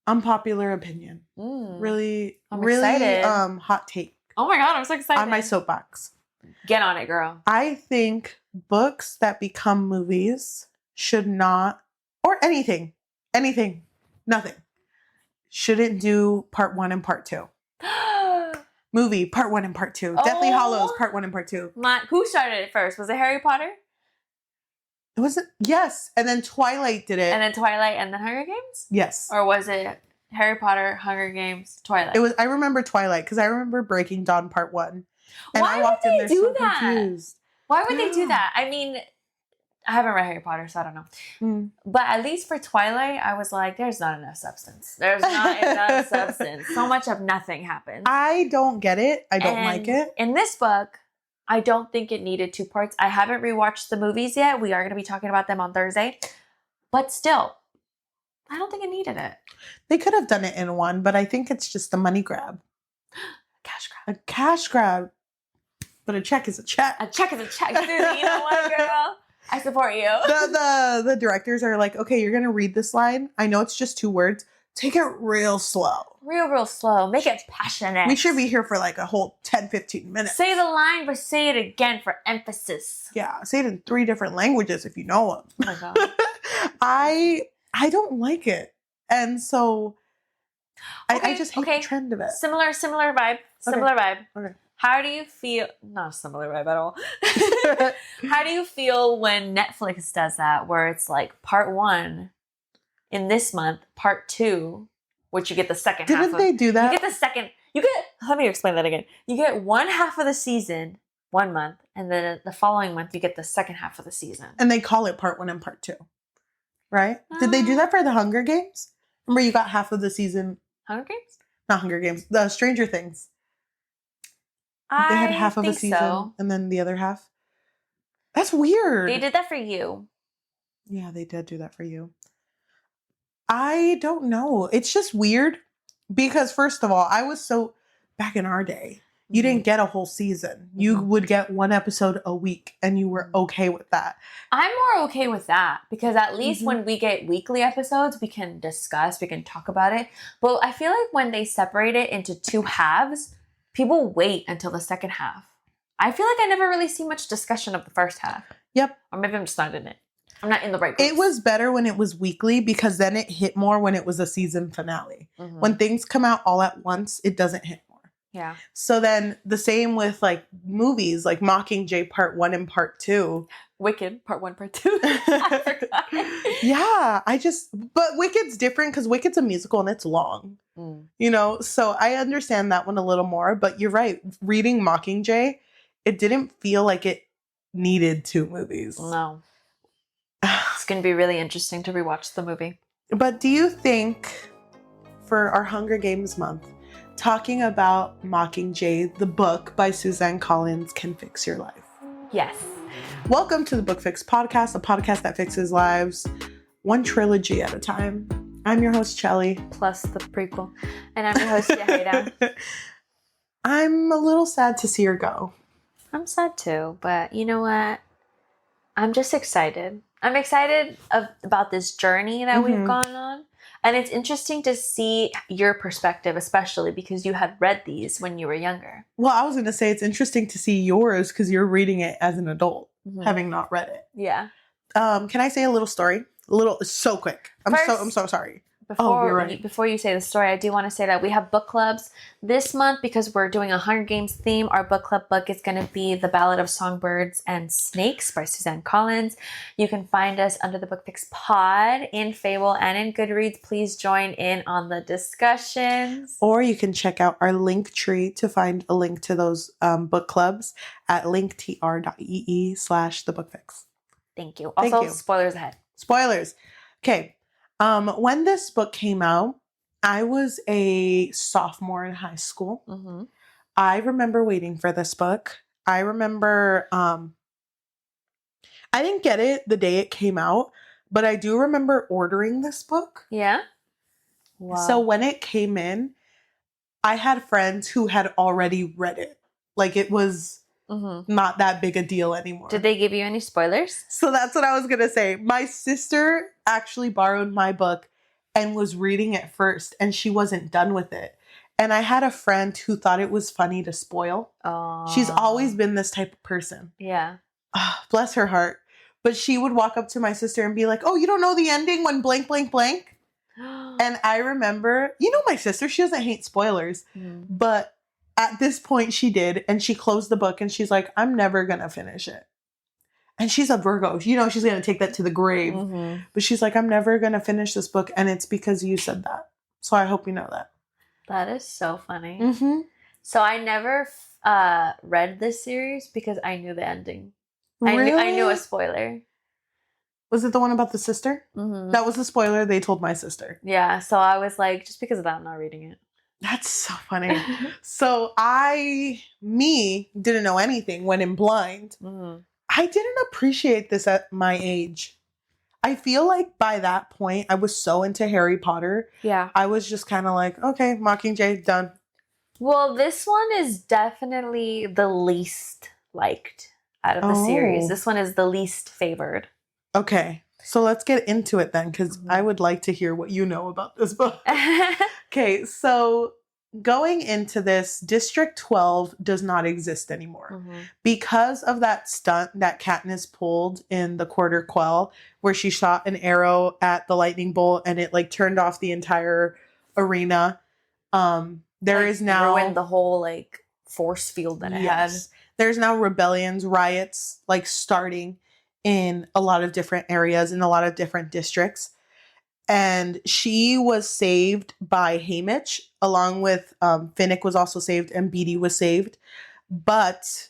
unpopular opinion. Really, really excited. Hot take. Oh my God, I'm so excited. On my soapbox. Get on it, girl. I think books that become movies should not, or anything, nothing, shouldn't do part 1 and part 2. Movie, part 1 and part 2. Deathly Hallows, part 1 and part 2. Who started it first? Was it Harry Potter? It wasn't, yes. And then Twilight did it. And then Twilight and then Hunger Games? Yes. Or was it Harry Potter, Hunger Games, Twilight? It was. I remember Twilight because I remember Breaking Dawn part 1. And Why I walked would in they there do so that? confused. Why would they do that? I mean, I haven't read Harry Potter, so I don't know. But at least for Twilight, I was like, there's not enough substance. There's not enough substance. So much of nothing happens. I don't get it. I don't like it. In this book, I don't think it needed 2 parts. I haven't rewatched the movies yet. We are going to be talking about them on Thursday. But still, I don't think it needed it. They could have done it in 1, but I think it's just a money grab. Cash grab. A cash grab. But a check is a check. A check is a check. Dude, you know what, girl? I support you. The directors are like, okay, you're going to read this line. I know it's just 2 words. Take it real slow. Real slow. Make it passionate. We should be here for like a whole 10, 15 minutes. Say the line, but say it again for emphasis. Yeah, say it in 3 different languages if you know them. Oh my God. I don't like it. And so I just hate the trend of it. Similar vibe. Similar vibe. Okay. How do you feel? Not a similar vibe at all. How do you feel when Netflix does that, where it's like part 1 in this month, part 2, which you get the second half of? Didn't they do that? You get the second. Let me explain that again. You get 1 half of the season 1 month, and then the following month you get the second half of the season. And they call it part 1 and part 2, right? Did they do that for the Hunger Games? Remember, you got half of the season. Hunger Games? Not Hunger Games. The Stranger Things. They had half of a season and then the other half. That's weird. They did that for you. Yeah, they did do that for you. I don't know. It's just weird because, first of all, back in our day, you didn't get a whole season. You would get 1 episode a week and you were okay with that. I'm more okay with that because at least when we get weekly episodes, we can discuss, we can talk about it. But I feel like when they separate it into 2 halves, people wait until the second half. I feel like I never really see much discussion of the first half. Yep. Or maybe I'm just not in it. I'm not in the right place. It was better when it was weekly because then it hit more when it was a season finale. When things come out all at once, it doesn't hit more. Yeah. So then the same with like movies, like Mockingjay part 1 and part 2. Wicked part 1, part 2. I forgot. Yeah, but Wicked's different because Wicked's a musical and it's long. You know, so I understand that one a little more, but you're right. Reading Mockingjay, it didn't feel like it needed 2 movies. No. It's going to be really interesting to rewatch the movie. But do you think for our Hunger Games month, talking about Mockingjay, the book by Suzanne Collins, can fix your life? Yes. Welcome to the Book Fix Podcast, a podcast that fixes lives 1 trilogy at a time. I'm your host, Cheli. Plus the prequel. And I'm your host, Yajaira. I'm a little sad to see her go. I'm sad too, but you know what? I'm just excited. I'm excited about this journey that we've gone on. And it's interesting to see your perspective, especially because you had read these when you were younger. Well, I was going to say it's interesting to see yours because you're reading it as an adult, having not read it. Yeah. Can I say a little story? So quick. I'm so sorry. Before you say the story, I do want to say that we have book clubs this month because we're doing a Hunger Games theme. Our book club book is going to be The Ballad of Songbirds and Snakes by Suzanne Collins. You can find us under the Book Fix Pod in Fable and in Goodreads. Please join in on the discussions. Or you can check out our link tree to find a link to those book clubs at linktr.ee/thebookfix. Thank you. Also, spoilers ahead. Spoilers. Okay. When this book came out, I was a sophomore in high school. I remember waiting for this book. I remember, I didn't get it the day it came out, but I do remember ordering this book. Yeah? Wow. So when it came in, I had friends who had already read it. Like it was not that big a deal anymore. Did they give you any spoilers? So that's what I was going to say. My sister actually borrowed my book and was reading it first, and she wasn't done with it. And I had a friend who thought it was funny to spoil. She's always been this type of person. Yeah. Bless her heart. But she would walk up to my sister and be like, oh, you don't know the ending when blank, blank, blank? And I remember, my sister, she doesn't hate spoilers. But at this point she did. And she closed the book and she's like, I'm never going to finish it. And she's a Virgo. She's going to take that to the grave. But she's like, I'm never going to finish this book. And it's because you said that. So I hope you know that. That is so funny. So I never read this series because I knew the ending. Really? I knew a spoiler. Was it the one about the sister? That was the spoiler they told my sister. Yeah, so I was like, just because of that, I'm not reading it. That's so funny. So didn't know anything, went in blind. I didn't appreciate this at my age. I feel like by that point, I was so into Harry Potter. Yeah. I was just kind of like, okay, Mockingjay, done. Well, this one is definitely the least liked out of the series. This one is the least favored. Okay. So let's get into it then, because I would like to hear what you know about this book. Okay, so going into this, District 12 does not exist anymore. Because of that stunt that Katniss pulled in the Quarter Quell, where she shot an arrow at the lightning bolt and it turned off the entire arena. There is now ruined the whole force field that it had. There's now rebellions, riots starting in a lot of different areas, in a lot of different districts. And she was saved by Haymitch, along with Finnick was also saved, and Beetee was saved. But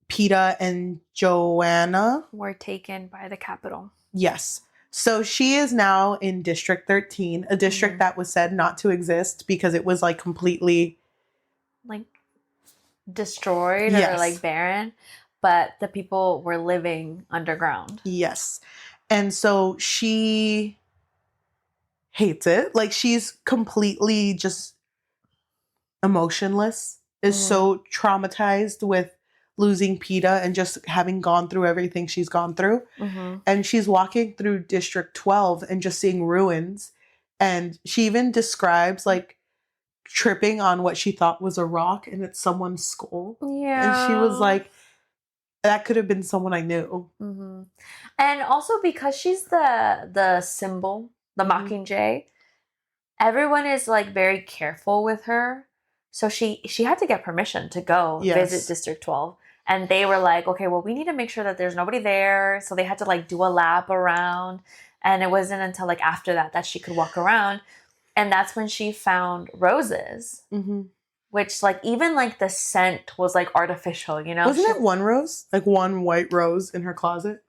Peeta and Joanna were taken by the Capitol. Yes. So she is now in District 13, a district that was said not to exist because it was completely destroyed or barren. But the people were living underground. Yes. And so she hates it. She's completely just emotionless, is so traumatized with losing Peeta and just having gone through everything she's gone through. And she's walking through District 12 and just seeing ruins. And she even describes tripping on what she thought was a rock and it's someone's skull. Yeah. And she was like, that could have been someone I knew. And also because she's the symbol, the Mockingjay, everyone is very careful with her. So she had to get permission to go visit District 12. And they were like, okay, well, we need to make sure that there's nobody there. So they had to do a lap around. And it wasn't until after that she could walk around. And that's when she found roses. Which, even, the scent was, artificial, Wasn't it one rose? One white rose in her closet?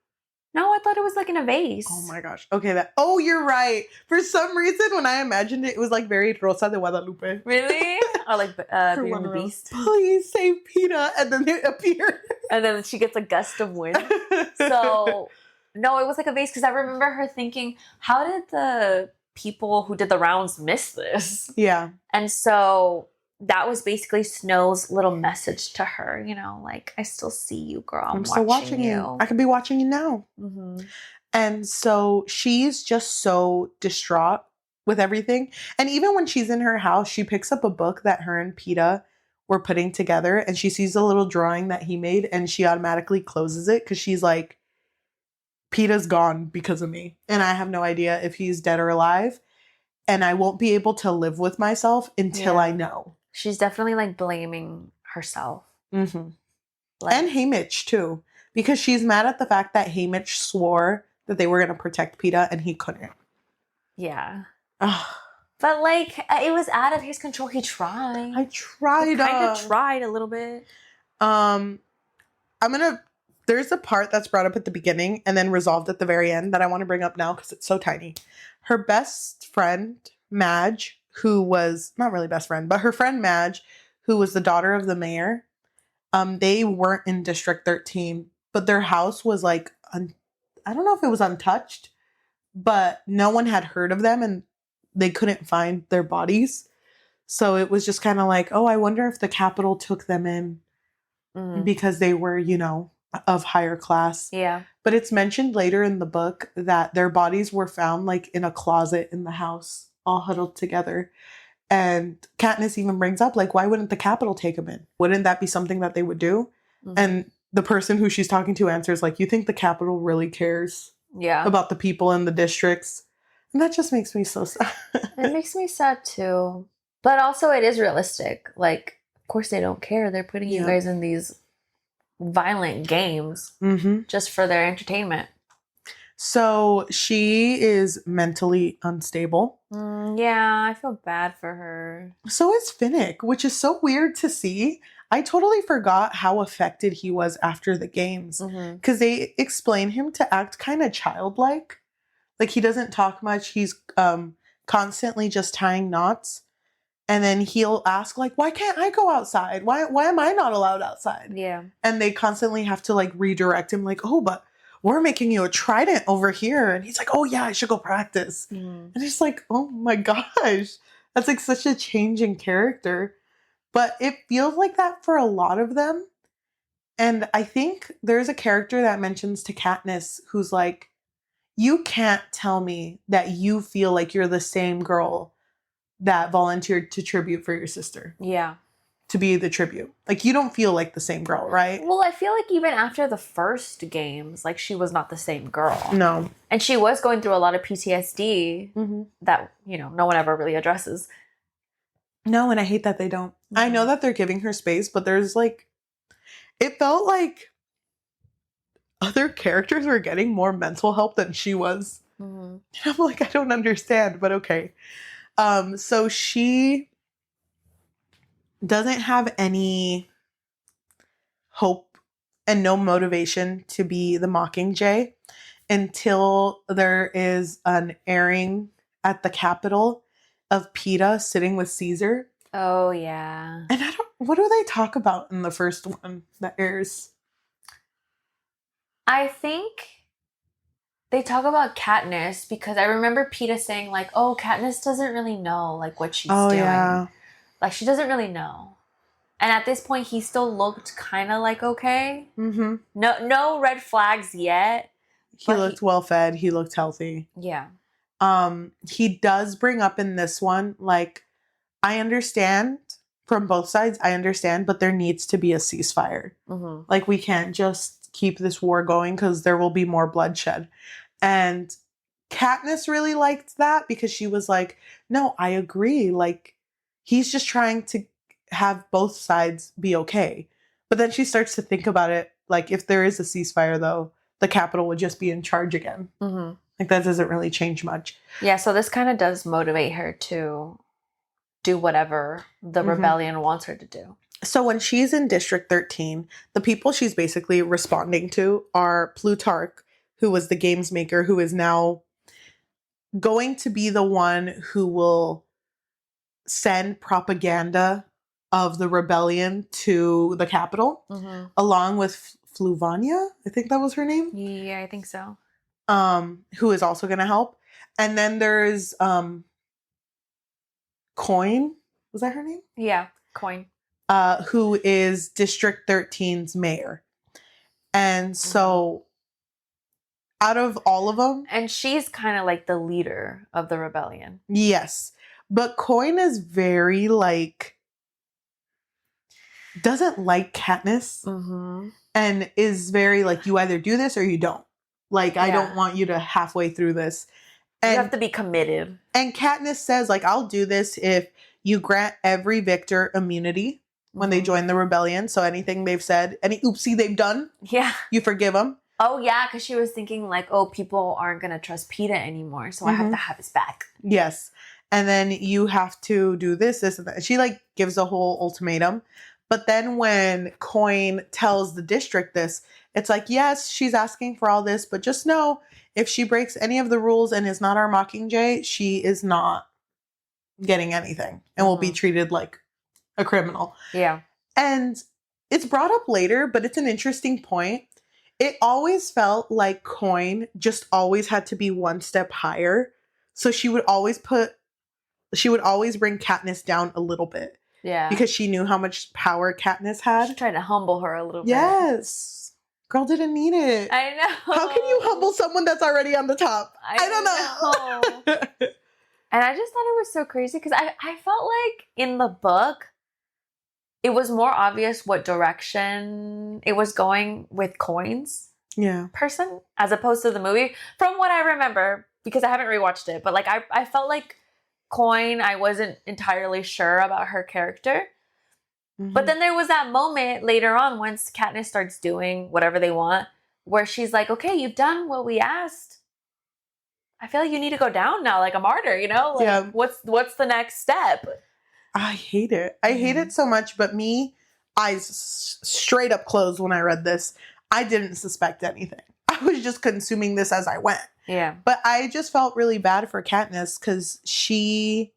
No, I thought it was, in a vase. Oh, my gosh. Okay, you're right. For some reason, when I imagined it, it was, very Rosa de Guadalupe. Really? Or, Beauty and the Beast. Please save Peeta. And then they appear. And then she gets a gust of wind. So, no, it was, a vase. Because I remember her thinking, how did the people who did the rounds miss this? Yeah. And so that was basically Snow's little message to her, I still see you, girl. I'm still watching you. I could be watching you now. And so she's just so distraught with everything. And even when she's in her house, she picks up a book that her and Peeta were putting together and she sees a little drawing that he made and she automatically closes it because she's like, Peeta's gone because of me. And I have no idea if he's dead or alive. And I won't be able to live with myself until I know. She's definitely blaming herself. And Haymitch too. Because she's mad at the fact that Haymitch swore that they were going to protect Peeta and he couldn't. Yeah. But it was out of his control. He tried. I tried. He kind of tried a little bit. There's a part that's brought up at the beginning and then resolved at the very end that I want to bring up now because it's so tiny. Her best friend, Madge, who was not really best friend, but her friend Madge, who was the daughter of the mayor, they weren't in District 13, but their house was I don't know if it was untouched, but no one had heard of them and they couldn't find their bodies. So it was just kind of I wonder if the Capitol took them in because they were, of higher class. Yeah. But it's mentioned later in the book that their bodies were found in a closet in the house. all huddled together. And Katniss even brings up, like, why wouldn't the Capitol take him in? Wouldn't that be something that they would do? Mm-hmm. And the person who she's talking to answers, like, you think the Capitol really cares about the people in the districts? And that just makes me so sad. It makes me sad, too. But also, it is realistic. Like, of course they don't care. They're putting you guys in these violent games just for their entertainment. So she is mentally unstable. Yeah, I feel bad for her. So is Finnick, which is so weird to see. I totally forgot how affected he was after the games. Because they explain him to act kind of childlike. Like, he doesn't talk much. He's constantly just tying knots. And then he'll ask, like, why can't I go outside? Why am I not allowed outside? Yeah. And they constantly have to, like, redirect him, like, oh, but we're making you a trident over here. And he's like, oh, yeah, I should go practice. And it's like, oh, my gosh. That's, like, such a change in character. But it feels like that for a lot of them. And I think there's a character that mentions to Katniss who's like, you can't tell me that you feel like you're the same girl that volunteered to tribute for your sister. Yeah. To be the tribute. Like, you don't feel like the same girl, right? Well, I feel like even after the first games, like, she was not the same girl. No. And she was going through a lot of PTSD that, no one ever really addresses. No, and I hate that they don't. I know that they're giving her space, but there's, like, it felt like other characters were getting more mental help than she was. And I'm like, I don't understand, but okay. So she doesn't have any hope and no motivation to be the Mockingjay until there is an airing at the Capitol of Peeta sitting with Caesar. Oh, yeah. And what do they talk about in the first one that airs? I think they talk about Katniss because I remember Peeta saying, like, oh, Katniss doesn't really know, like, what she's doing. Yeah. Like, she doesn't really know. And at this point, he still looked kind of like okay. No red flags yet. He looked well-fed. He looked healthy. Yeah. He does bring up in this one, like, I understand from both sides. I understand, but there needs to be a ceasefire. Like, we can't just keep this war going because there will be more bloodshed. And Katniss really liked that because she was like, no, I agree. Like, he's just trying to have both sides be okay. But then she starts to think about it. Like, if there is a ceasefire, though, the Capitol would just be in charge again. Like, that doesn't really change much. Yeah, so this kind of does motivate her to do whatever the rebellion wants her to do. So when she's in District 13, the people she's basically responding to are Plutarch, who was the games maker, who is now going to be the one who will send propaganda of the rebellion to the Capitol, along with Fluvania, I think that was her name. Yeah, I think so. Who is also going to help. And then there's Coin. Was that her name? Yeah, Coin. Who is District 13's mayor. And so out of all of them... And she's kind of like the leader of the rebellion. Yes. But Coin is very, like... doesn't like Katniss. And is very, like, you either do this or you don't. Like, I don't want you to halfway through this. And, you have to be committed. And Katniss says, like, I'll do this if you grant every victor immunity when they join the rebellion. So anything they've said, any oopsie they've done, you forgive them. Oh, yeah, because she was thinking, like, oh, people aren't going to trust Peeta anymore, so I have to have his back. Yes. And then you have to do this, this, and that. She, like, gives a whole ultimatum. But then when Coin tells the district this, it's like, yes, she's asking for all this, but just know if she breaks any of the rules and is not our Mockingjay, she is not getting anything and will be treated like a criminal. Yeah. And it's brought up later, but it's an interesting point. It always felt like Coin just always had to be one step higher. So she would always bring Katniss down a little bit. Yeah. Because she knew how much power Katniss had. She tried to humble her a little bit. Yes. Girl didn't need it. I know. How can you humble someone that's already on the top? I don't know. And I just thought it was so crazy because I felt like in the book, it was more obvious what direction it was going with Coin's person as opposed to the movie. From what I remember, because I haven't rewatched it, but like I felt like Coin, I wasn't entirely sure about her character. Mm-hmm. But then there was that moment later on once Katniss starts doing whatever they want, where she's like, okay, you've done what we asked. I feel like you need to go down now, like a martyr, you know? Like, what's the next step? I hate it. I hate it so much, but eyes straight up closed when I read this. I didn't suspect anything. I was just consuming this as I went. Yeah. But I just felt really bad for Katniss because she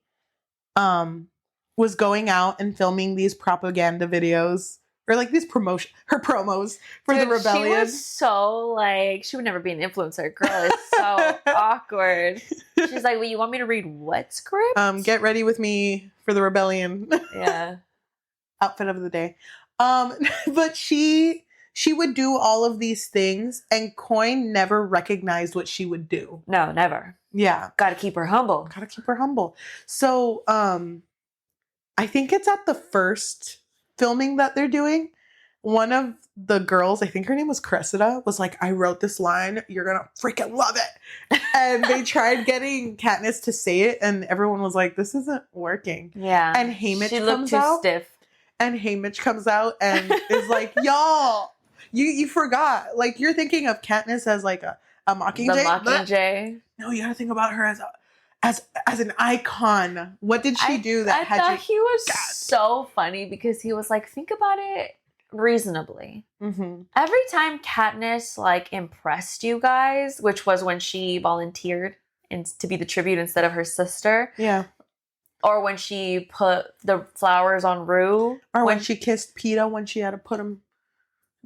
was going out and filming these propaganda videos or like these her promos for the rebellion. She was so like, she would never be an influencer. Girl, it's so awkward. She's like, well, you want me to read what script? Get ready with me for the rebellion. Yeah. Outfit of the day. But she would do all of these things and Coin never recognized what she would do. No, never. Yeah. Gotta keep her humble. So, I think it's at the first filming that they're doing. One of the girls, I think her name was Cressida, was like, I wrote this line. You're going to freaking love it. And they tried getting Katniss to say it. And everyone was like, this isn't working. Yeah. And Haymitch she looked too stiff. And Haymitch comes out and is like, y'all, you forgot. Like, you're thinking of Katniss as like a Mockingjay. The Mockingjay. No, you got to think about her as an icon. What did she do that I thought he was so funny because he was like, think about it reasonably. Mm-hmm. Every time Katniss like impressed you guys, which was when she volunteered to be the tribute instead of her sister. Yeah. Or when she put the flowers on Rue. Or when she kissed Peeta when she had to put him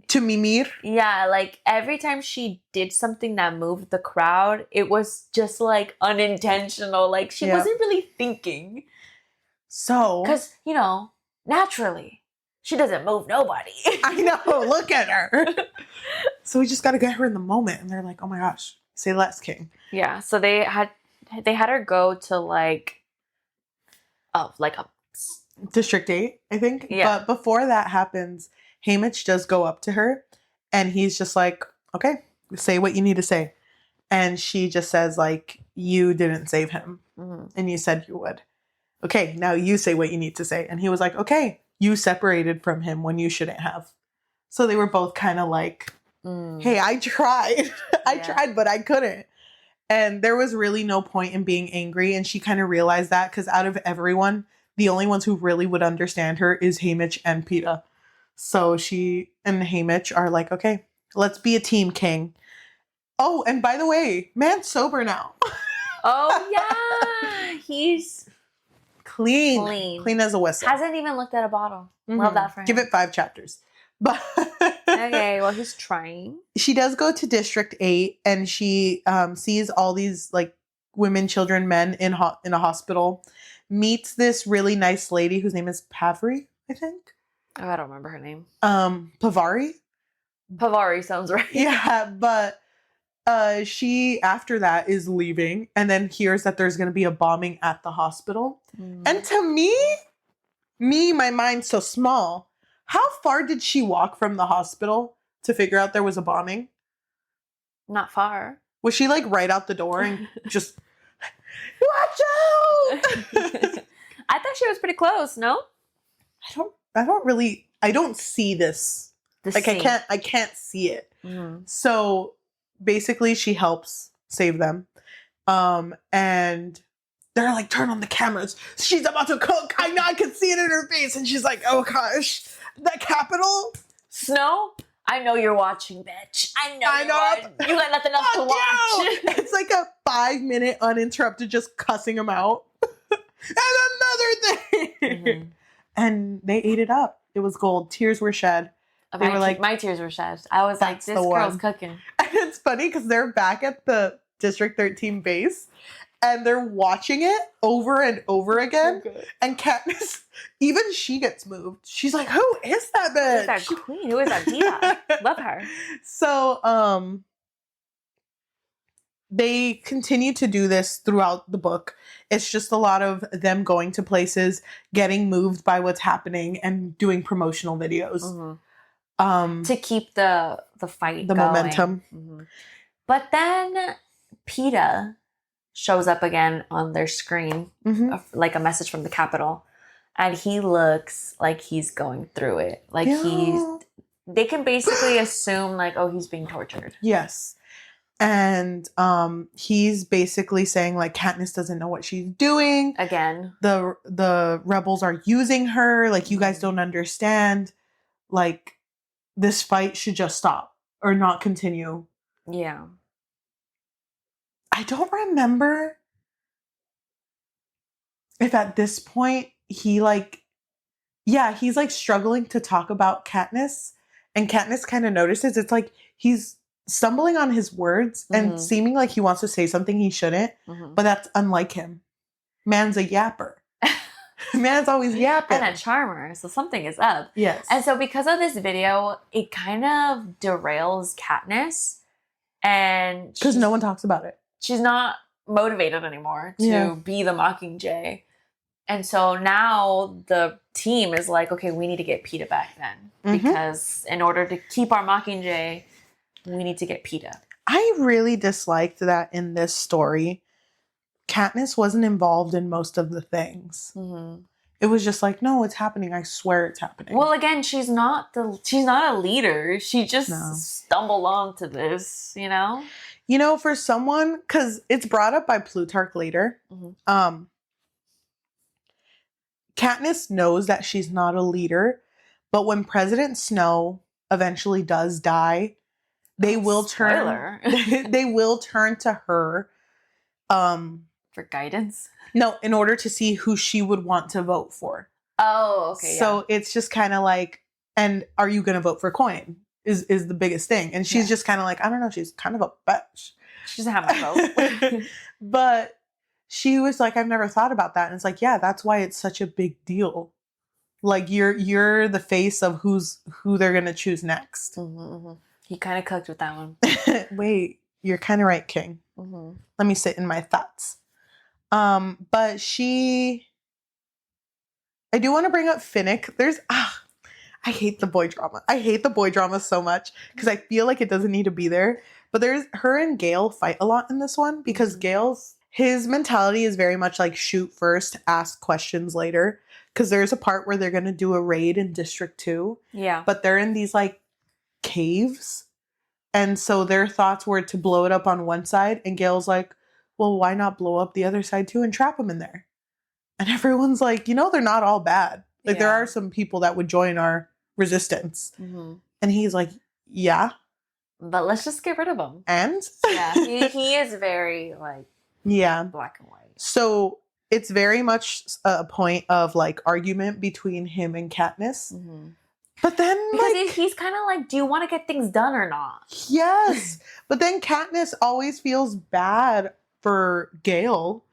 to Mimir. Yeah, like every time she did something that moved the crowd, it was just like unintentional. Like she wasn't really thinking. So. Because, naturally, she doesn't move nobody. I know. Look at her. So we just got to get her in the moment. And they're like, oh my gosh, say less, King. Yeah. So they had her go to like a District 8, I think. Yeah. But before that happens, Haymitch does go up to her and he's just like, okay, say what you need to say. And she just says like, you didn't save him. Mm-hmm. And you said you would. Okay, now you say what you need to say. And he was like, okay, you separated from him when you shouldn't have. So they were both kind of like, hey, I tried. I tried, but I couldn't. And there was really no point in being angry. And she kind of realized that because out of everyone, the only ones who really would understand her is Haymitch and Peeta. So she and Haymitch are like, okay, let's be a team, King. Oh, and by the way, man's sober now. Oh, yeah. He's clean as a whistle. Hasn't even looked at a bottle. Mm-hmm. Love that for him. Give it 5 chapters. But okay, well, he's trying. She does go to District 8 and she sees all these like women, children, men in a hospital. Meets this really nice lady whose name is Pavari, I think. Oh, I don't remember her name. Pavari? Pavari sounds right. Yeah, but she, after that, is leaving and then hears that there's going to be a bombing at the hospital. And to me, my mind's so small. How far did she walk from the hospital to figure out there was a bombing? Not far. Was she like right out the door and just, watch out? I thought she was pretty close, no? I don't see this. Like scene. I can't see it. So basically she helps save them. And they're like, turn on the cameras. She's about to cook. I know, I can see it in her face. And she's like, oh gosh, the Capitol? Snow? I know you're watching, bitch. I know. You got nothing else to watch. It's like a 5-minute uninterrupted just cussing him out. And another thing. Mm-hmm. And they ate it up. It was gold. Tears were shed. They were like, my tears were shed. I was like, this girl's cooking. And it's funny because they're back at the District 13 base and they're watching it over and over again. Okay. And Katniss, even she gets moved. She's like, who is that bitch? Who is that queen? Who is that diva? Love her. So, they continue to do this throughout the book. It's just a lot of them going to places, getting moved by what's happening, and doing promotional videos. To keep the fight the going. momentum. But then Peeta shows up again on their screen, like a message from the Capitol. And he looks like he's going through it. Like they can basically assume like, oh, he's being tortured. Yes. And he's basically saying like Katniss doesn't know what she's doing. Again. The rebels are using her. Like, you guys don't understand. Like, this fight should just stop or not continue. Yeah. I don't remember if at this point he he's like struggling to talk about Katniss, and Katniss kind of notices. It's like he's stumbling on his words and seeming like he wants to say something he shouldn't, but that's unlike him. Man's a yapper. Man's always yapping. And a charmer, so something is up. Yes. And so because of this video, it kind of derails Katniss, and because no one talks about it. She's not motivated anymore to be the Mockingjay. And so now the team is like, okay, we need to get Peeta back then. Because in order to keep our Mockingjay, we need to get Peeta. I really disliked that in this story, Katniss wasn't involved in most of the things. It was just like, no, it's happening. I swear it's happening. Well, again, she's not a leader. She just stumbled onto this, you know? You know, for someone, because it's brought up by Plutarch later, Katniss knows that she's not a leader, but when President Snow eventually does die, they will turn to her for guidance. No, in order to see who she would want to vote for. Oh, okay. So it's just kind of like, and are you going to vote for Coin? Is the biggest thing. And she's just kind of like, I don't know, she's kind of a bitch. She doesn't have a vote. But she was like, I've never thought about that. And it's like, yeah, that's why it's such a big deal. Like, you're the face of who they're going to choose next. He kind of cooked with that one. Wait, you're kind of right, King. Let me sit in my thoughts. But I do want to bring up Finnick. I hate the boy drama. I hate the boy drama so much because I feel like it doesn't need to be there. But her and Gale fight a lot in this one because his mentality is very much like shoot first, ask questions later. Because there's a part where they're going to do a raid in District 2. Yeah. But they're in these like caves. And so their thoughts were to blow it up on one side. And Gale's like, well, why not blow up the other side too and trap them in there? And everyone's like, they're not all bad. Like, there are some people that would join our resistance. And he's like, yeah. But let's just get rid of him. And? Yeah, he is very, like, black and white. So it's very much a point of, like, argument between him and Katniss. But then, because he's kind of like, do you want to get things done or not? Yes. But then Katniss always feels bad for Gale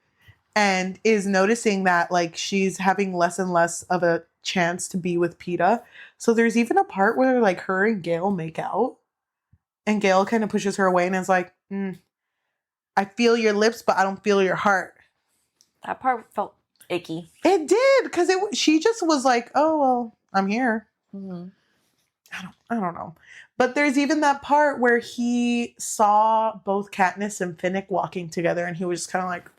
and is noticing that, like, she's having less and less of a chance to be with Peeta. So there's even a part where, like, her and Gale make out. And Gale kind of pushes her away and is like, I feel your lips, but I don't feel your heart. That part felt icky. It did, because she just was like, oh, well, I'm here. I don't know. But there's even that part where he saw both Katniss and Finnick walking together, and he was just kind of like,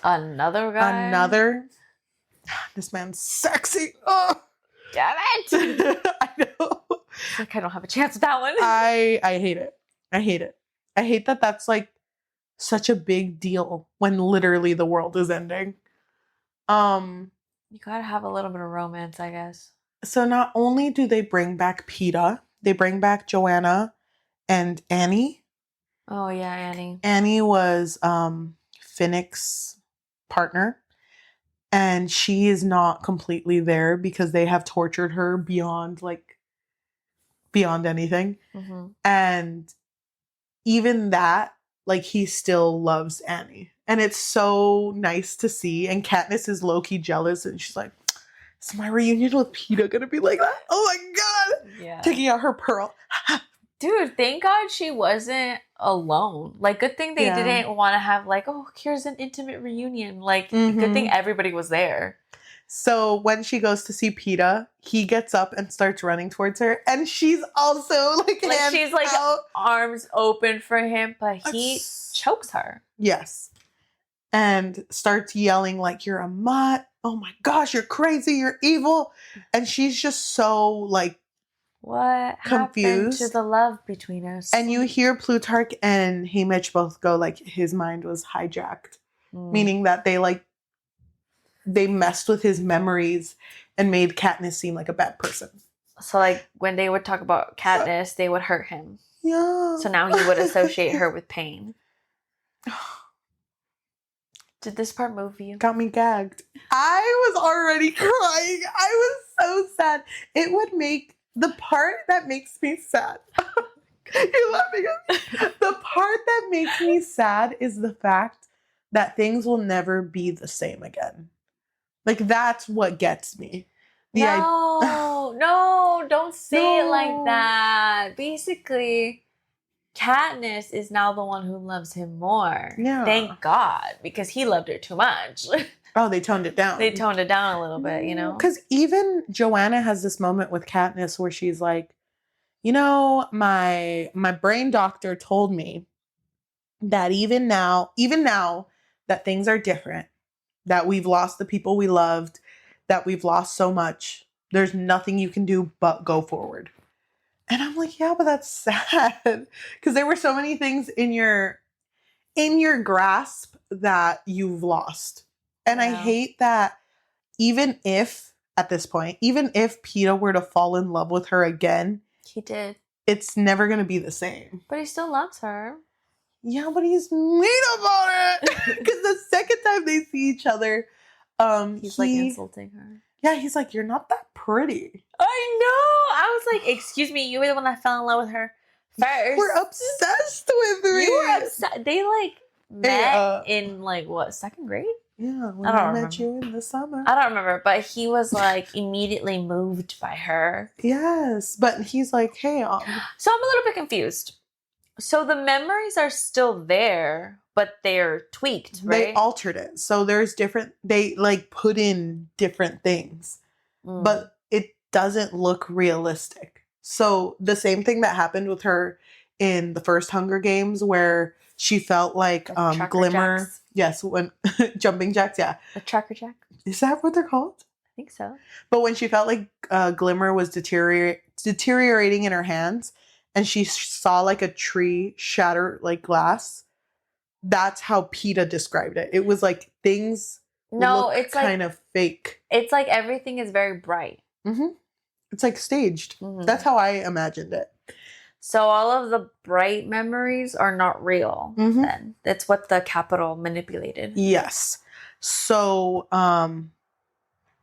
another guy? This man's sexy. Oh. Damn it. I know. Like, I don't have a chance with that one. I hate it. I hate that that's like such a big deal when literally the world is ending. You gotta have a little bit of romance, I guess. So not only do they bring back Peeta, they bring back Joanna and Annie. Oh yeah, Annie. Annie was Finnick's partner. And she is not completely there because they have tortured her beyond anything. And even that, like, he still loves Annie. And it's so nice to see. And Katniss is low-key jealous. And she's like, is my reunion with Peeta gonna be like that? Oh my God. Yeah. Taking out her pearl. Dude, thank God she wasn't alone. Like, good thing they didn't want to have, like, oh, here's an intimate reunion. Like, good thing everybody was there. So when she goes to see Peeta, he gets up and starts running towards her. And she's also, like she's, like, out. Arms open for him, but he chokes her. Yes. And starts yelling, like, you're a mutt. Oh, my gosh, you're crazy. You're evil. And she's just so, like, what confused. happened to the love between us? And you hear Plutarch and Haymitch both go, like, his mind was hijacked. Meaning that they messed with his memories and made Katniss seem like a bad person. So, like, when they would talk about Katniss, they would hurt him. Yeah. So now he would associate her with pain. Did this part move you? Got me gagged. I was already crying. I was so sad. It would make the part that makes me sad. You're laughing at me. The part that makes me sad is the fact that things will never be the same again. Like, that's what gets me. No, don't say it like that. Basically, Katniss is now the one who loves him more. Yeah. Thank God, because he loved her too much. Oh, they toned it down. They toned it down a little bit, you know? Because even Joanna has this moment with Katniss where she's like, you know, my brain doctor told me that even now that things are different, that we've lost the people we loved, that we've lost so much, there's nothing you can do but go forward. And I'm like, yeah, but that's sad. Because there were so many things in your grasp that you've lost. And I hate that even if, at this point, even if Peeta were to fall in love with her again. He did. It's never going to be the same. But he still loves her. Yeah, but he's mean about it. Because the second time they see each other, he's like insulting her. Yeah, he's like, you're not that pretty. I know. I was like, excuse me, you were the one that fell in love with her first. We're obsessed with her. You were obsessed. They like met in like what, second grade? Yeah, when I met you in the summer. I don't remember, but he was like immediately moved by her. Yes, but he's like, hey. So I'm a little bit confused. So the memories are still there, but they're tweaked, right? They altered it. So there's different, they like put in different things, but it doesn't look realistic. So the same thing that happened with her in the first Hunger Games where she felt like Glimmer. Jacks. Yes, when jumping jacks, yeah. A tracker jack? Is that what they're called? I think so. But when she felt like Glimmer was deteriorating in her hands and she saw like a tree shatter like glass, that's how Peeta described it. It was like things it's kind of fake. It's like everything is very bright. Mm-hmm. It's like staged. Mm-hmm. That's how I imagined it. So all of the bright memories are not real then. That's what the Capitol manipulated. Yes. So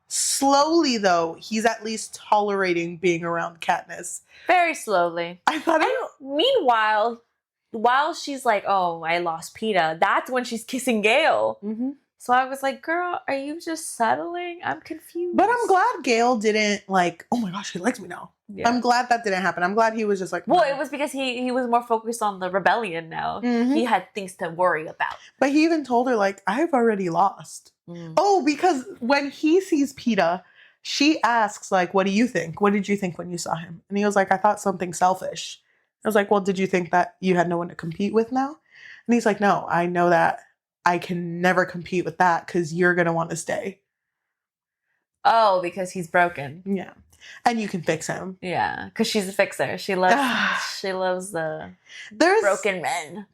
slowly though, he's at least tolerating being around Katniss. Very slowly. I thought meanwhile, while she's like, oh, I lost Peeta, that's when she's kissing Gale. Mm-hmm. So I was like, girl, are you just settling? I'm confused. But I'm glad Gale didn't like, oh my gosh, he likes me now. Yeah. I'm glad that didn't happen. I'm glad he was just like, well, it was because he was more focused on the rebellion now. Mm-hmm. He had things to worry about. But he even told her, like, I've already lost. Mm. Oh, because when he sees Peeta, she asks, like, what do you think? What did you think when you saw him? And he was like, I thought something selfish. I was like, well, did you think that you had no one to compete with now? And he's like, no, I know that I can never compete with that because you're going to want to stay. Oh, because he's broken. Yeah. And you can fix him. Yeah, because she's a fixer. She loves the broken men.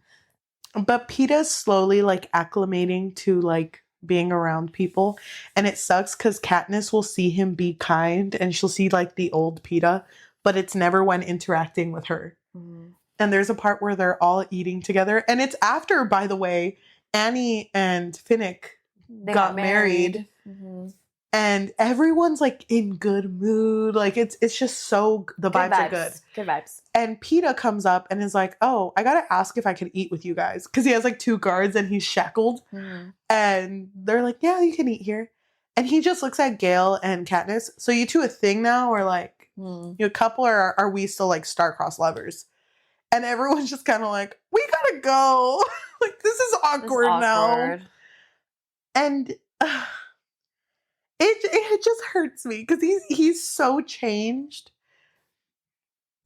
But Peeta's slowly like acclimating to like being around people. And it sucks because Katniss will see him be kind and she'll see like the old Peeta, but it's never when interacting with her. Mm-hmm. And there's a part where they're all eating together. And it's after, by the way, Annie and Finnick got married. Mm-hmm. And everyone's like in good mood. Like it's just so, the vibes are good. Good vibes. And Peeta comes up and is like, oh, I gotta ask if I could eat with you guys. Because he has like 2 guards and he's shackled. Mm-hmm. And they're like, yeah, you can eat here. And he just looks at Gale and Katniss. So you two a thing now? Or like, you a couple? Or are we still like star-crossed lovers? And everyone's just kind of like, we gotta go. Like, this is awkward now. And it just hurts me because he's so changed.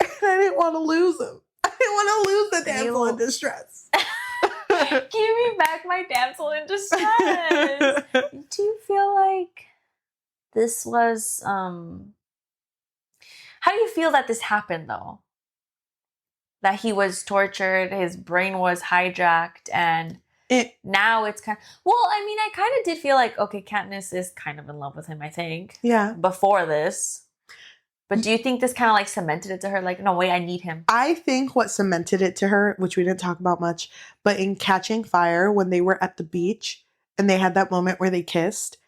And I didn't want to lose him. I didn't want to lose the damsel in distress. Give me back my damsel in distress. Do you feel like this was how do you feel that this happened though? That he was tortured, his brain was hijacked, and now it's kind of... Well, I mean, I kind of did feel like, okay, Katniss is kind of in love with him, I think. Yeah. Before this. But do you think this kind of like cemented it to her? Like, no, wait, I need him. I think what cemented it to her, which we didn't talk about much, but in Catching Fire, when they were at the beach and they had that moment where they kissed,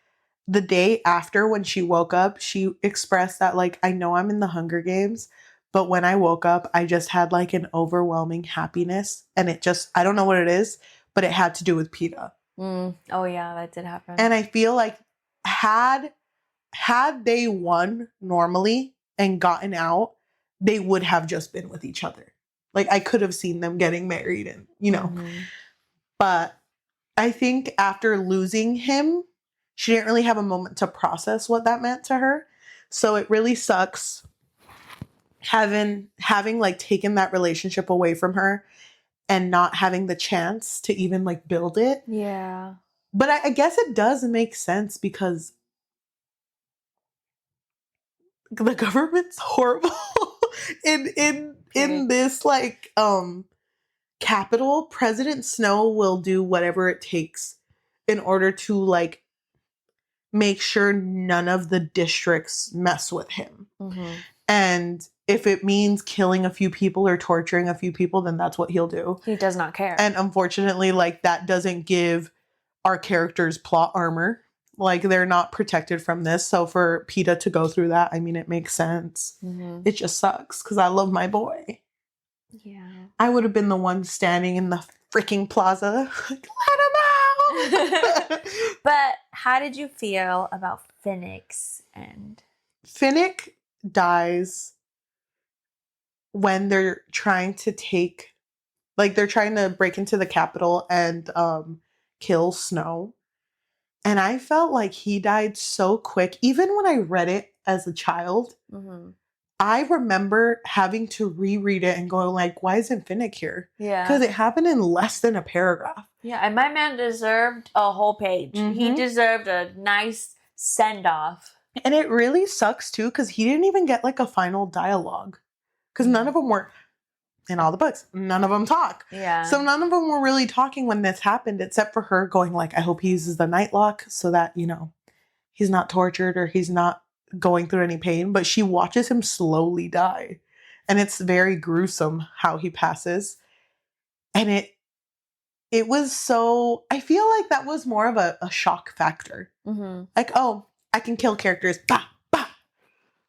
the day after when she woke up, she expressed that, like, I know I'm in the Hunger Games, but when I woke up, I just had like an overwhelming happiness. And it just, I don't know what it is, but it had to do with Peeta. Oh yeah, that did happen. And I feel like had they won normally and gotten out, they would have just been with each other. Like, I could have seen them getting married and, you know. Mm-hmm. But I think after losing him, she didn't really have a moment to process what that meant to her. So it really sucks having like taken that relationship away from her and not having the chance to even like build it. Yeah. But I guess it does make sense because the government's horrible in this like capital. President Snow will do whatever it takes in order to like make sure none of the districts mess with him. Mm-hmm. And if it means killing a few people or torturing a few people, then that's what he'll do. He does not care. And unfortunately, like, that doesn't give our characters plot armor. Like, they're not protected from this. So for Peeta to go through that, I mean, it makes sense. Mm-hmm. It just sucks because I love my boy. Yeah. I would have been the one standing in the freaking plaza. Like, let him out! But how did you feel about Finnick's end? Finnick dies when they're trying to they're trying to break into the Capitol and kill Snow. And I felt like he died so quick. Even when I read it as a child, mm-hmm. I remember having to reread it and going like, why isn't Finnick here? Yeah. Because it happened in less than a paragraph. Yeah, and my man deserved a whole page. Mm-hmm. He deserved a nice send-off. And it really sucks, too, because he didn't even get, like, a final dialogue. Because none of them were, in all the books, none of them talk. Yeah. So none of them were really talking when this happened, except for her going, like, I hope he uses the nightlock so that, you know, he's not tortured or he's not going through any pain. But she watches him slowly die. And it's very gruesome how he passes. And it was so, I feel like that was more of a shock factor. Mm-hmm. Like, oh, I can kill characters. Bah, bah.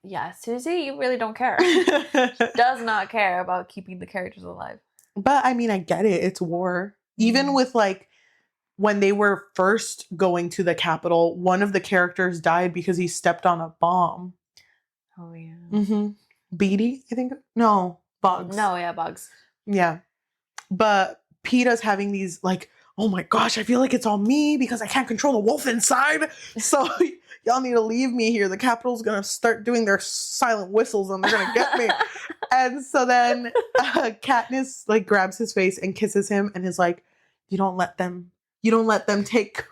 Yeah, Susie, you really don't care. Does not care about keeping the characters alive. But, I mean, I get it. It's war. Mm-hmm. Even with, like, when they were first going to the Capitol, one of the characters died because he stepped on a bomb. Oh, yeah. Mm-hmm. Beatty, I think? No, Bugs. No, yeah, Bugs. Yeah. But Peeta's having these, like, oh my gosh, I feel like it's all me because I can't control the wolf inside. So y'all need to leave me here. The Capitol's going to start doing their silent whistles and they're going to get me. And so then Katniss like grabs his face and kisses him and is like, you don't let them take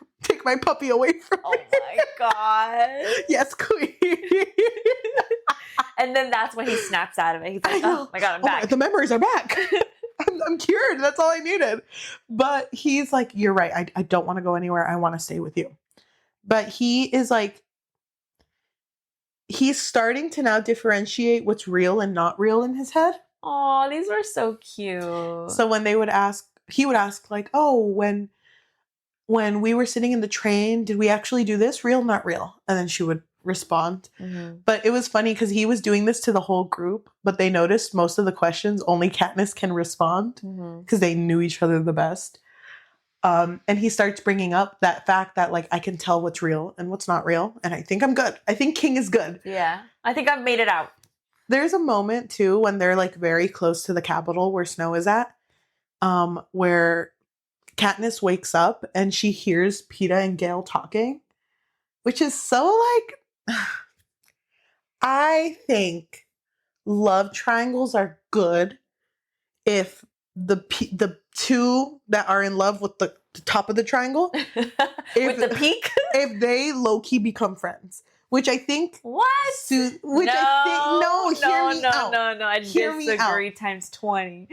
my puppy away from me. Oh my God. Yes, queen. And then that's when he snaps out of it. He's like, oh my God, I'm back. The memories are back. I'm cured. That's all I needed. But he's like, you're right. I don't want to go anywhere. I want to stay with you. But he is like, he's starting to now differentiate what's real and not real in his head. Oh, these were so cute. So when he would ask like, oh, when we were sitting in the train, did we actually do this? Real, not real? And then she would respond. Mm-hmm. But it was funny because he was doing this to the whole group, but they noticed most of the questions only Katniss can respond because they knew each other the best. And he starts bringing up that fact that, like, I can tell what's real and what's not real. And I think I'm good. I think King is good. Yeah. I think I've made it out. There's a moment too when they're like very close to the Capitol where Snow is at, where Katniss wakes up and she hears Peeta and Gale talking, which is so like, I think love triangles are good if the two that are in love with the top of the triangle, with the peak, if they low key become friends, which I think what? Hear me out. No, I disagree times 20.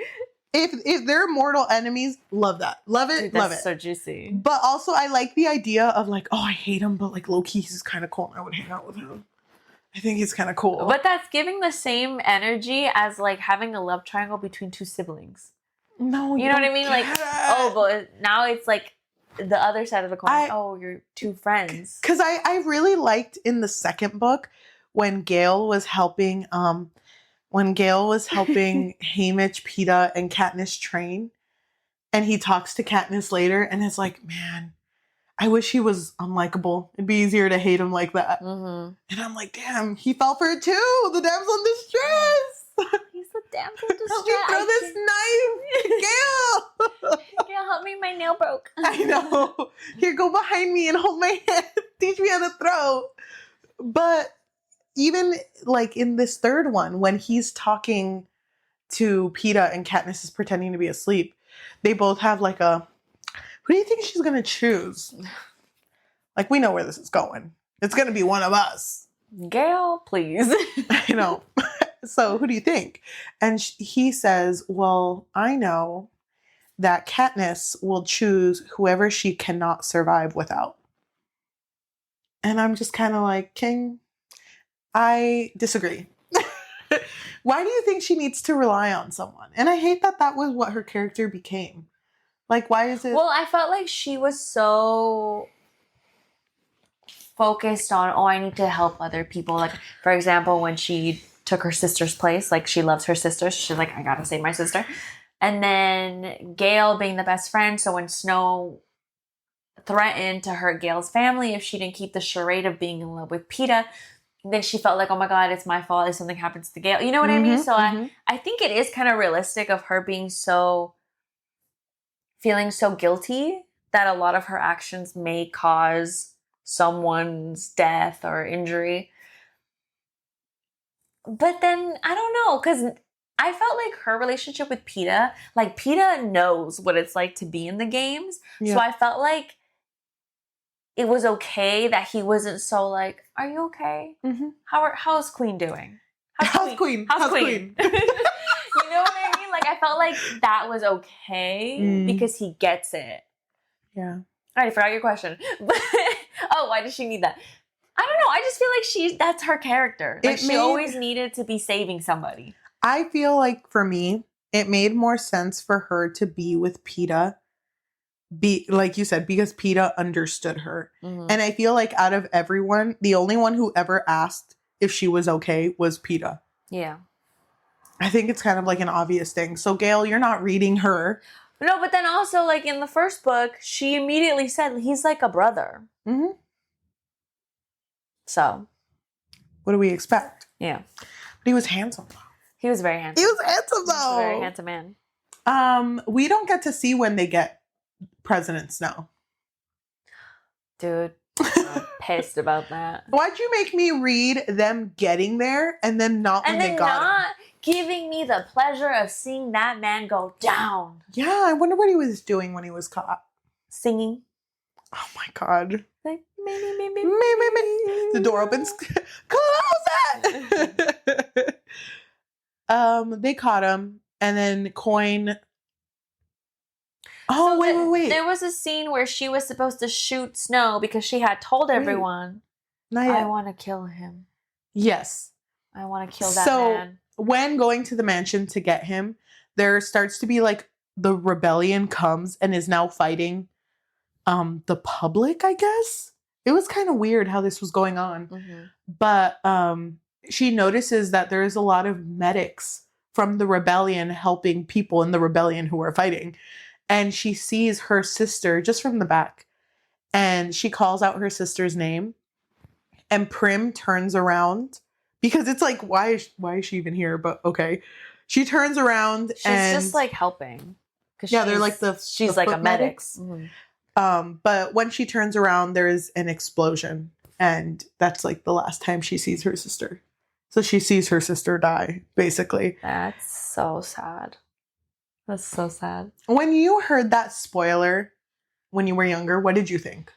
If they're mortal enemies, love that, love it. Dude, love that's it. so juicy. But also, I like the idea of like, oh, I hate him, but like low key, he's kind of cool, and I would hang out with him. I think he's kind of cool. But that's giving the same energy as like having a love triangle between two siblings. No, you know what I mean? Like, oh, but now it's like the other side of the coin. You're two friends. Because I really liked in the second book when Gale was helping Haymitch, Peeta, and Katniss train, and he talks to Katniss later, and it's like, man, I wish he was unlikable. It'd be easier to hate him like that. Mm-hmm. And I'm like, damn, he fell for it too. The damsel in distress. He's the damsel in distress. Help me throw this knife, Gale. Gale, help me. My nail broke. I know. Here, go behind me and hold my hand. Teach me how to throw. But even like in this third one, when he's talking to Peeta and Katniss is pretending to be asleep, they both have like a, who do you think she's going to choose? Like, we know where this is going. It's going to be one of us. Gale, please. I know. So who do you think? And he says, well, I know that Katniss will choose whoever she cannot survive without. And I'm just kind of like, King, I disagree. Why do you think she needs to rely on someone? And I hate that that was what her character became. Like, why is it? Well, I felt like she was so focused on, I need to help other people. Like, for example, when she took her sister's place, like, she loves her sister. So she's like, I gotta save my sister. And then Gale being the best friend. So when Snow threatened to hurt Gale's family if she didn't keep the charade of being in love with Peeta, then she felt like, oh my God, it's my fault if something happens to Gale. You know what I mean? So I think it is kind of realistic of her being feeling so guilty that a lot of her actions may cause someone's death or injury. But then, I don't know, because I felt like her relationship with Peeta, like Peeta knows what it's like to be in the games. Yeah. So I felt like it was okay that he wasn't so like, are you okay? Mm-hmm. How's Queen doing? How's Queen? You know what I mean? Like, I felt like that was okay because he gets it. Yeah. I forgot your question. Why does she need that? I don't know. I just feel like that's her character. Like, she always needed to be saving somebody. I feel like for me, it made more sense for her to be with Peeta. Like you said, because Peeta understood her. Mm-hmm. And I feel like out of everyone, the only one who ever asked if she was okay was Peeta. Yeah. I think it's kind of like an obvious thing. So, Gale, you're not reading her. No, but then also, like, in the first book, she immediately said he's like a brother. Mm-hmm. So. What do we expect? Yeah. But he was handsome, though. He was very handsome. He was handsome, though. He was a very handsome man. We don't get to see when they get President Snow. Dude, I'm pissed about that. Why'd you make me read them getting there and then not when they got him? Giving me the pleasure of seeing that man go down. Yeah, I wonder what he was doing when he was caught. Singing. Oh my God. Like, me. The door opens. Close it! They caught him, and then Coin. Oh, so wait. There was a scene where she was supposed to shoot Snow because she had told everyone, I want to kill him. Yes. I want to kill that man. When going to the mansion to get him, there starts to be like the rebellion comes and is now fighting the public, I guess. It was kind of weird how this was going on. Mm-hmm. But she notices that there's a lot of medics from the rebellion helping people in the rebellion who are fighting. And she sees her sister just from the back. And she calls out her sister's name. And Prim turns around Because it's like, why is she even here? But okay. She turns around She's and just like helping. Yeah, they're like she's the like a foot medic. medics. But when she turns around, there is an explosion. And that's like the last time she sees her sister. So she sees her sister die, basically. That's so sad. That's so sad. When you heard that spoiler when you were younger, what did you think?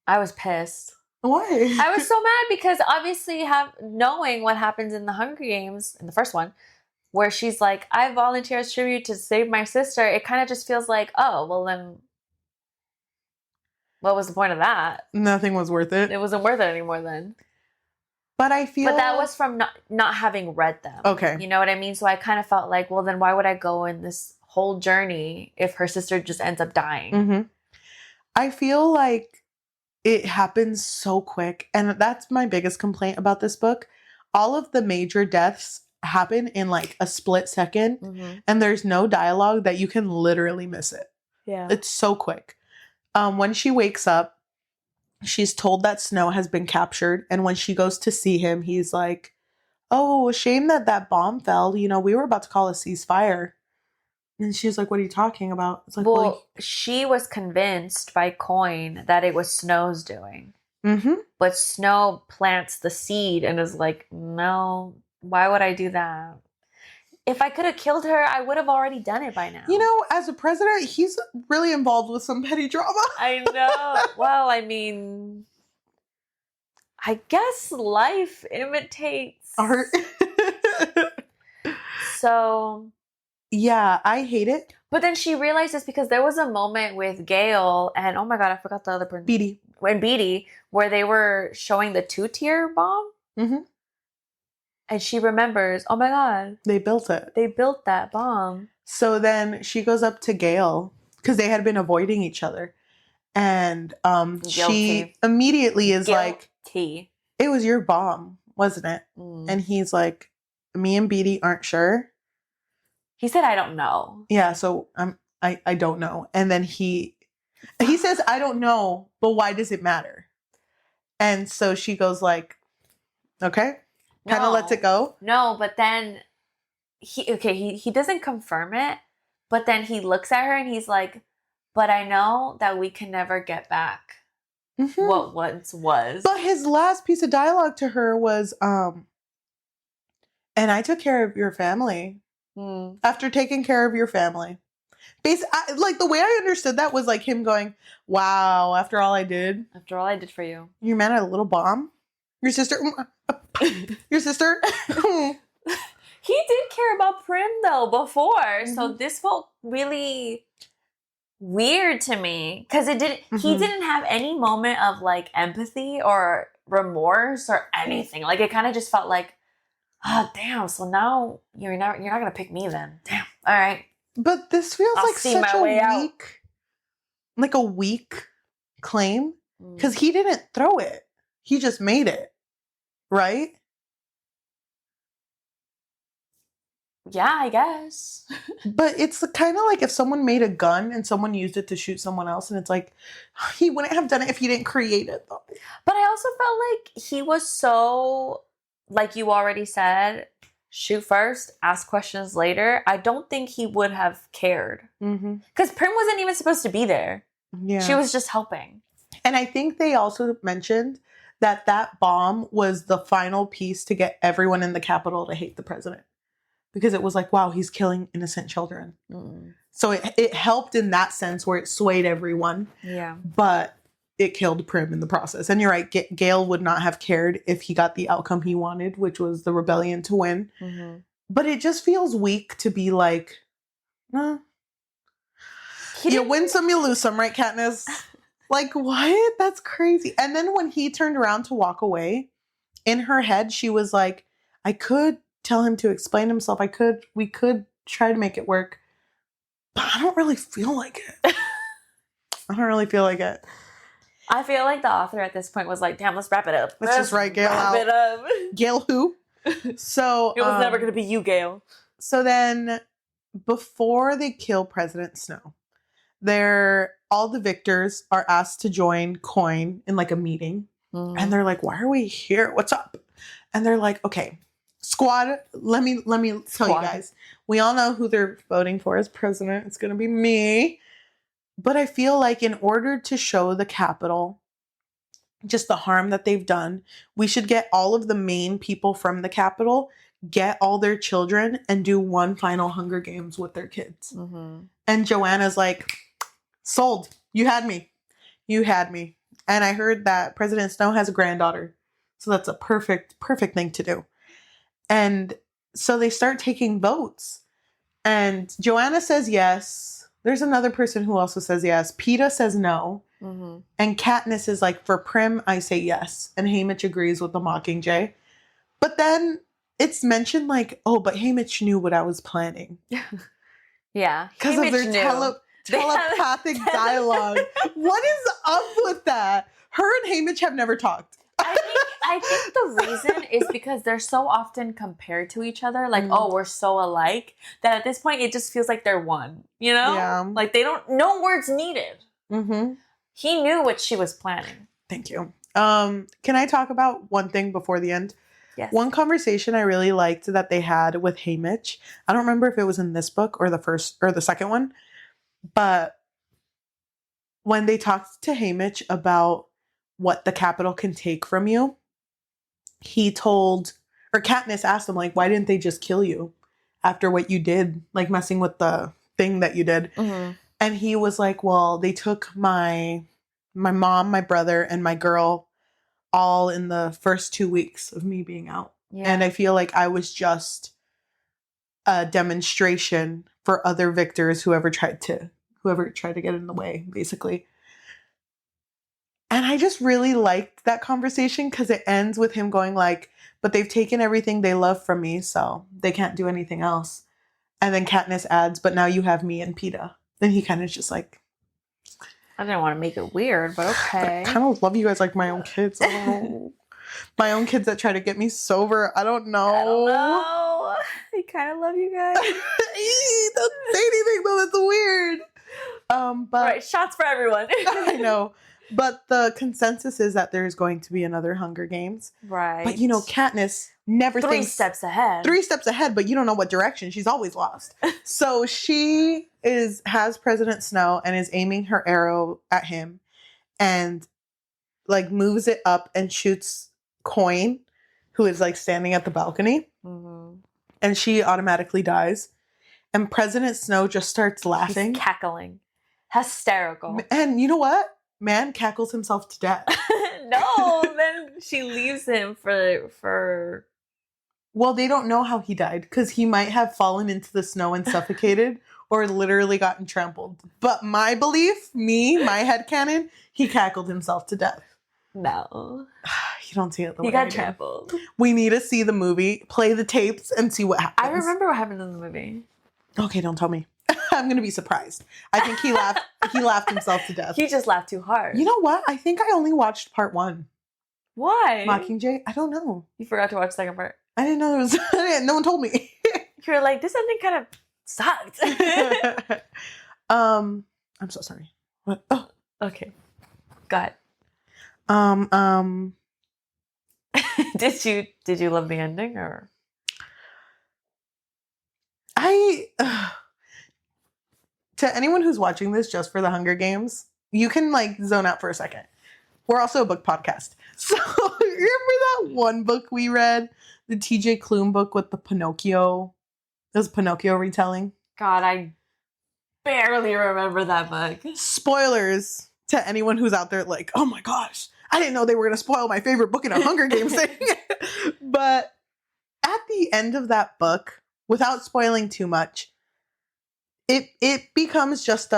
I was pissed. Why? I was so mad because obviously knowing what happens in the Hunger Games, in the first one, where she's like, I volunteer as tribute to save my sister, it kind of just feels like, oh, well then, what was the point of that? Nothing was worth it. It wasn't worth it anymore then. But I feel... But that was from not having read them. Okay. You know what I mean? So I kind of felt like, well, then why would I go in this whole journey if her sister just ends up dying? Mm-hmm. I feel like it happens so quick. And that's my biggest complaint about this book. All of the major deaths happen in like a split second. Mm-hmm. And there's no dialogue that you can literally miss it. Yeah. It's so quick. When she wakes up, she's told that Snow has been captured. And when she goes to see him, he's like, oh, shame that bomb fell. You know, we were about to call a ceasefire. And she's like, what are you talking about? It's like, well, she was convinced by Coin that it was Snow's doing. Mm-hmm. But Snow plants the seed and is like, no, why would I do that? If I could have killed her, I would have already done it by now. You know, as a president, he's really involved with some petty drama. I know. Well, I mean, I guess life imitates art. So... yeah, I hate it. But then she realizes because there was a moment with Gale and, oh my God, I forgot the other person. Beatty. And Beatty, where they were showing the 2-tier bomb. Mm-hmm. And she remembers, oh my God. They built it. They built that bomb. So then she goes up to Gale because they had been avoiding each other. And she immediately is like, it was your bomb, wasn't it? Mm. And he's like, me and Beatty aren't sure. He said, I don't know. Yeah, so I don't know. And then he says, I don't know, but why does it matter? And so she goes like, okay. Kind of lets it go. No, but then he doesn't confirm it, but then he looks at her and he's like, but I know that we can never get back what once was. But his last piece of dialogue to her was, and I took care of your family. After taking care of your family. Like the way I understood that was like him going, wow, after all I did. After all I did for you. Your man had a little bomb? Your sister? Your sister? He did care about Prim though before. Mm-hmm. So this felt really weird to me. Because he didn't have any moment of like empathy or remorse or anything. Like it kind of just felt like, oh, damn. So now you're not going to pick me then. Damn. All right. But this feels like such a weak claim. Because he didn't throw it. He just made it. Right? Yeah, I guess. But it's kind of like if someone made a gun and someone used it to shoot someone else. And it's like, he wouldn't have done it if he didn't create it, though. But I also felt like he was so... like you already said, shoot first, ask questions later. I don't think he would have cared. Because Prim wasn't even supposed to be there. Yeah. She was just helping. And I think they also mentioned that bomb was the final piece to get everyone in the Capitol to hate the president. Because it was like, wow, he's killing innocent children. So it helped in that sense where it swayed everyone. Yeah. But it killed Prim in the process. And you're right, Gale would not have cared if he got the outcome he wanted, which was the rebellion to win. But it just feels weak to be like, you win some, you lose some, right, Katniss? Like, what? That's crazy. And then when he turned around to walk away, in her head, she was like, I could tell him to explain himself. We could try to make it work. But I don't really feel like it. I don't really feel like it. I feel like the author at this point was like, damn, let's wrap it up. Let's just write Gale out. It up. Gale who? So it was never going to be you, Gale. So then before they kill President Snow, all the victors are asked to join Coin in like a meeting. And they're like, why are we here? What's up? And they're like, okay, squad, let me tell you guys. We all know who they're voting for as president. It's going to be me. But I feel like in order to show the Capitol just the harm that they've done, we should get all of the main people from the Capitol, get all their children, and do one final Hunger Games with their kids. Mm-hmm. And Joanna's like, sold. You had me. You had me. And I heard that President Snow has a granddaughter. So that's a perfect thing to do. And so they start taking votes. And Joanna says yes. There's another person who also says yes. Peeta says no. Mm-hmm. And Katniss is like, for Prim, I say yes. And Haymitch agrees with the Mockingjay. But then it's mentioned like, oh, but Haymitch knew what I was planning. Yeah. Because of their telepathic dialogue. What is up with that? Her and Haymitch have never talked. I think the reason is because they're so often compared to each other. Like, oh, we're so alike. That at this point, it just feels like they're one. You know? Yeah. Like, they don't... No words needed. Mm-hmm. He knew what she was planning. Thank you. Can I talk about one thing before the end? Yes. One conversation I really liked that they had with Haymitch. I don't remember if it was in this book or the first or the second one. But when they talked to Haymitch about what the Capitol can take from you, Katniss asked him, like, why didn't they just kill you after what you did, like messing with the thing that you did? Mm-hmm. And he was like, well, they took my mom, my brother, and my girl all in the first 2 weeks of me being out. Yeah. And I feel like I was just a demonstration for other victors, whoever tried to get in the way, basically. And I just really liked that conversation because it ends with him going like, but they've taken everything they love from me, so they can't do anything else. And then Katniss adds, but now you have me and Peeta. Then he kind of just like... I didn't want to make it weird, but okay. I kind of love you guys like my own kids. I don't know. My own kids that try to get me sober. I don't know. I kind of love you guys. Don't say anything though. That's weird. But right, shots for everyone. I know. But the consensus is that there's going to be another Hunger Games. Right. But, Katniss never thinks... 3 steps ahead. 3 steps ahead, but you don't know what direction. She's always lost. So she has President Snow and is aiming her arrow at him and, like, moves it up and shoots Coin, who is, like, standing at the balcony. Mm-hmm. And she automatically dies. And President Snow just starts laughing. He's cackling. Hysterical. And you know what? Man cackles himself to death. No, then she leaves him for... Well, they don't know how he died, because he might have fallen into the snow and suffocated, or literally gotten trampled. But my belief, my headcanon, he cackled himself to death. No. You don't see it the way he got trampled. We need to see the movie, play the tapes, and see what happens. I remember what happened in the movie. Okay, don't tell me. I'm going to be surprised. I think he laughed himself to death. He just laughed too hard. You know what? I think I only watched part 1. Why? Mockingjay? I don't know. You forgot to watch the second part. I didn't know there was... No one told me. You were like, this ending kind of sucked. I'm so sorry. What? Oh. Okay. Go ahead. Did you love the ending or? To anyone who's watching this just for the Hunger Games, you can like zone out for a second. We're also a book podcast. So remember that one book we read? The TJ Klune book with the Pinocchio. It was Pinocchio retelling. God, I barely remember that book. Spoilers to anyone who's out there like, oh my gosh, I didn't know they were going to spoil my favorite book in a Hunger Games thing. But at the end of that book, without spoiling too much, it becomes just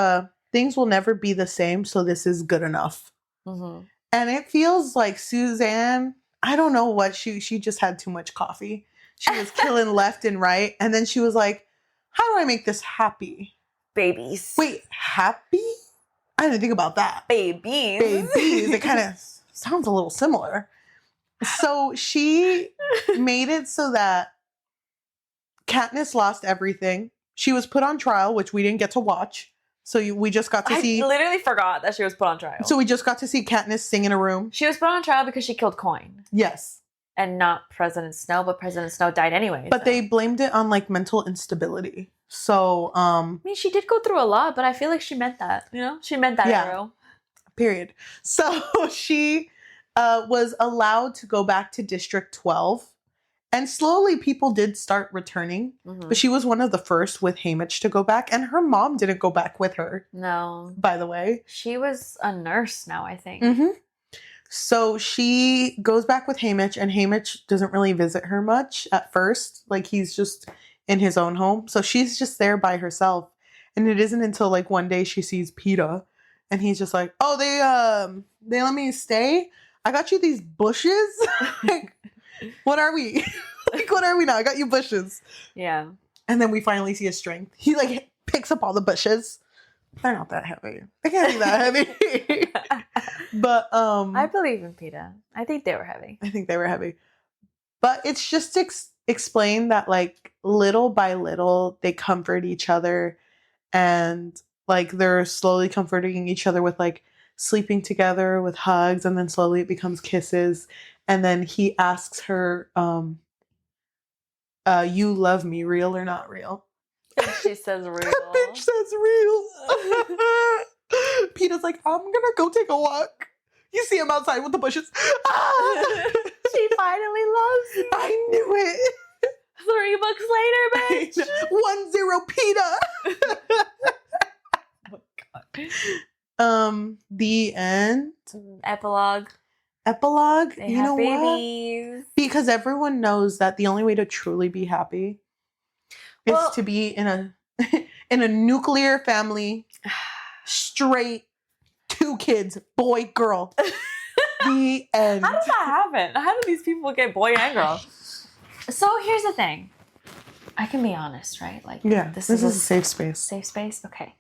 things will never be the same, so this is good enough. Mm-hmm. And it feels like Suzanne, I don't know what, she just had too much coffee. She was killing left and right. And then she was like, how do I make this happy? Babies. Wait, happy? I didn't think about that. Babies. Babies. It kind of sounds a little similar. So she made it so that Katniss lost everything. She was put on trial, which we didn't get to watch. So we just got to see... I literally forgot that she was put on trial. So we just got to see Katniss sing in a room. She was put on trial because she killed Coin. Yes. And not President Snow, but President Snow died anyway. But they blamed it on like mental instability. So, I mean, she did go through a lot, but I feel like she meant that. You know, she meant that arrow. Period. So she was allowed to go back to District 12. And slowly people did start returning. Mm-hmm. But she was one of the first with Haymitch to go back. And her mom didn't go back with her. No. By the way. She was a nurse now, I think. Mm-hmm. So she goes back with Haymitch. And Haymitch doesn't really visit her much at first. Like, he's just in his own home. So she's just there by herself. And it isn't until like one day she sees Peeta. And he's just like, oh, they let me stay? I got you these bushes? Like, what are we? Like, what are we now? I got you bushes. Yeah. And then we finally see his strength. He, like, picks up all the bushes. They're not that heavy. They can't be that heavy. But, I believe in Peeta. I think they were heavy. I think they were heavy. But it's just explained that, like, little by little, they comfort each other. And, like, they're slowly comforting each other with, like, sleeping together with hugs. And then slowly it becomes kisses. And then he asks her, you love me, real or not real? And she says real. That bitch says real. Peeta's like, I'm gonna go take a walk. You see him outside with the bushes. She finally loves you. I knew it. 3 books later, bitch. 1-0 Peeta. Oh my God. The end. Epilogue. They have babies. What? Because everyone knows that the only way to truly be happy is to be in a nuclear family, straight, 2 kids, boy, girl. The end. How does that happen? How do these people get boy and girl? So here's the thing. I can be honest, right? Like, this is a safe space. Safe space? Okay.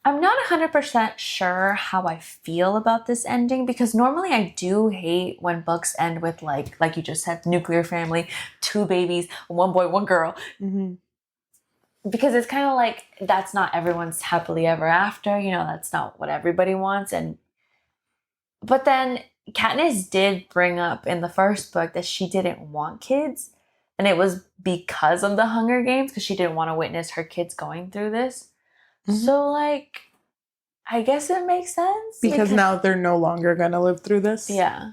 I'm not 100% sure how I feel about this ending, because normally I do hate when books end with like you just said, nuclear family, 2 babies, 1 boy, 1 girl. Mm-hmm. Because it's kind of like, that's not everyone's happily ever after. You know, that's not what everybody wants. But then Katniss did bring up in the first book that she didn't want kids. And it was because of the Hunger Games, because she didn't want to witness her kids going through this. Mm-hmm. So, like, I guess it makes sense. Because now they're no longer going to live through this. Yeah.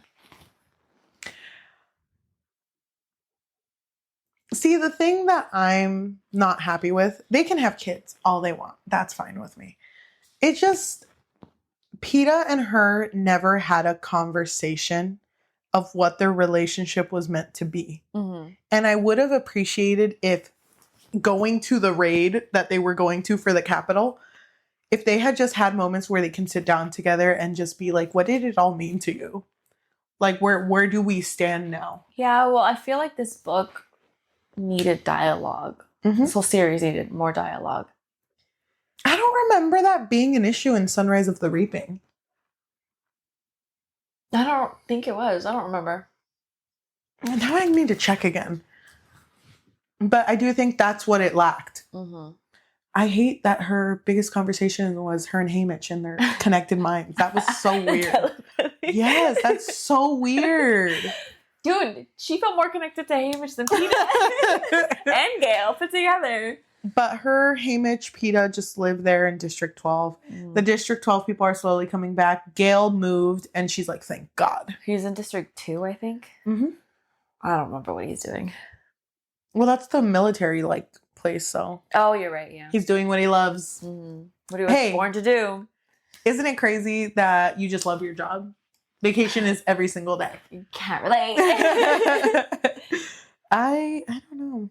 See, the thing that I'm not happy with, they can have kids all they want. That's fine with me. It just, Peeta and her never had a conversation of what their relationship was meant to be. Mm-hmm. And I would have appreciated if going to the raid that they were going to for the Capitol, if they had just had moments where they can sit down together and just be like, what did it all mean to you? Like, where do we stand now? Yeah, well, I feel like this book needed dialogue. Mm-hmm. This whole series needed more dialogue. I don't remember that being an issue in Sunrise of the Reaping. I don't think it was. I don't remember. Now I need to check again. But I do think that's what it lacked. Mm-hmm. I hate that her biggest conversation was her and Haymitch and their connected minds. That was so weird. Yes, that's so weird. Dude, she felt more connected to Haymitch than Peeta and Gale put together. But her, Haymitch, Peeta just live there in District 12. Mm. The District 12 people are slowly coming back. Gale moved, and she's like, thank God. He's in District 2, I think. Mm-hmm. I don't remember what he's doing. Well, that's the military, like, place, so. Oh, you're right, yeah. He's doing what he loves. Mm-hmm. What he was born to do. Isn't it crazy that you just love your job? Vacation is every single day. You can't relate. I don't know.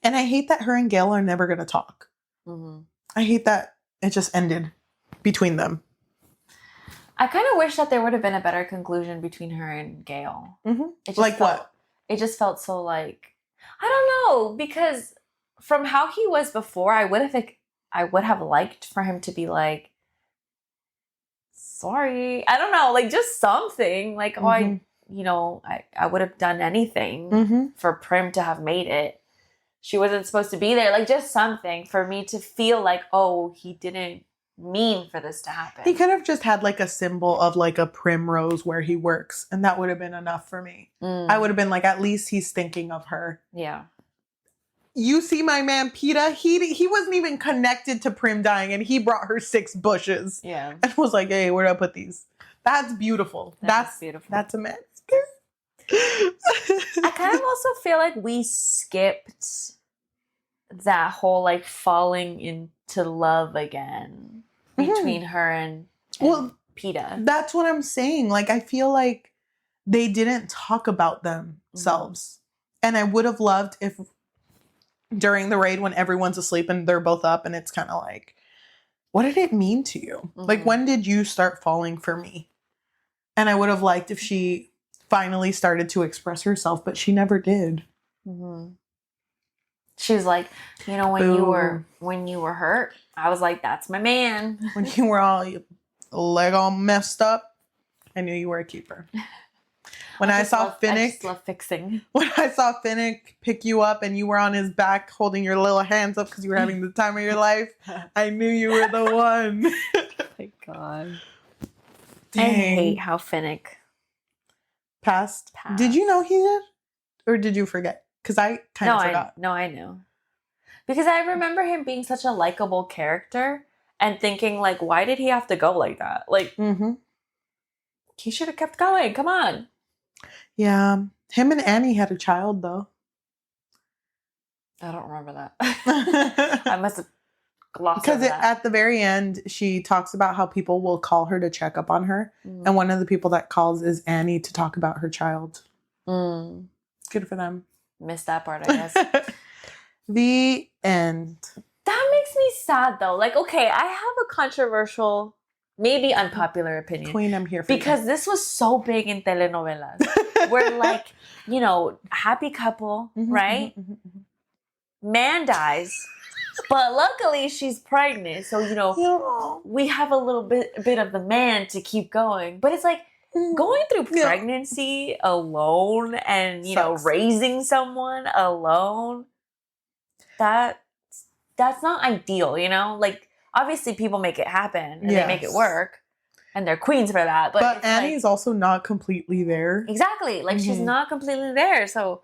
And I hate that her and Gale are never going to talk. Mm-hmm. I hate that it just ended between them. I kind of wish that there would have been a better conclusion between her and Gale. Mm-hmm. Like what? It just felt so like, I don't know, because from how he was before, I would have liked for him to be like, sorry. I don't know, like just something. Like, I would have done anything for Prim to have made it. She wasn't supposed to be there. Like just something for me to feel like, oh, he didn't mean for this to happen. He could have just had like a symbol of like a primrose where he works, and that would have been enough for me. I would have been like, at least he's thinking of her. Yeah. You see my man Peeta, he wasn't even connected to Prim dying, and he brought her 6 bushes. Yeah. And was like, hey, where do I put these? That's beautiful. That's beautiful. That's a mess. I kind of also feel like we skipped that whole like falling into love again between her and Peeta. That's what I'm saying. Like, I feel like they didn't talk about themselves. And I would have loved if during the raid when everyone's asleep and they're both up and it's kind of like, what did it mean to you? Like, when did you start falling for me? And I would have liked if she finally started to express herself, but she never did. She was like, you know, when you were hurt, I was like, that's my man. When you were all leg all messed up, I knew you were a keeper. When I saw Finnick, I just love fixing. When I saw Finnick pick you up and you were on his back holding your little hands up because you were having the time of your life, I knew you were the one. Oh my God. Dang. I hate how Finnick passed. Did you know he did? Or did you forget? Because I kind of forgot. I knew. Because I remember him being such a likable character and thinking, like, why did he have to go like that? Like, he should have kept going. Come on. Yeah. Him and Annie had a child, though. I don't remember that. I must have glossed over that. Because at the very end, she talks about how people will call her to check up on her. And one of the people that calls is Annie to talk about her child. Good for them. Missed that part, I guess. The end. That makes me sad, though. Like, okay, I have a controversial, maybe unpopular opinion. Queen, I'm here for because this was so big in telenovelas. Where, like, you know, happy couple, right? Man dies. But luckily, she's pregnant. So, you know, we have a little bit of the man to keep going. But it's like, going through pregnancy alone and, you know, raising someone alone, that's not ideal, you know? Like, obviously people make it happen and they make it work. And they're queens for that. But Annie's also not completely there. Exactly. Like, she's not completely there. So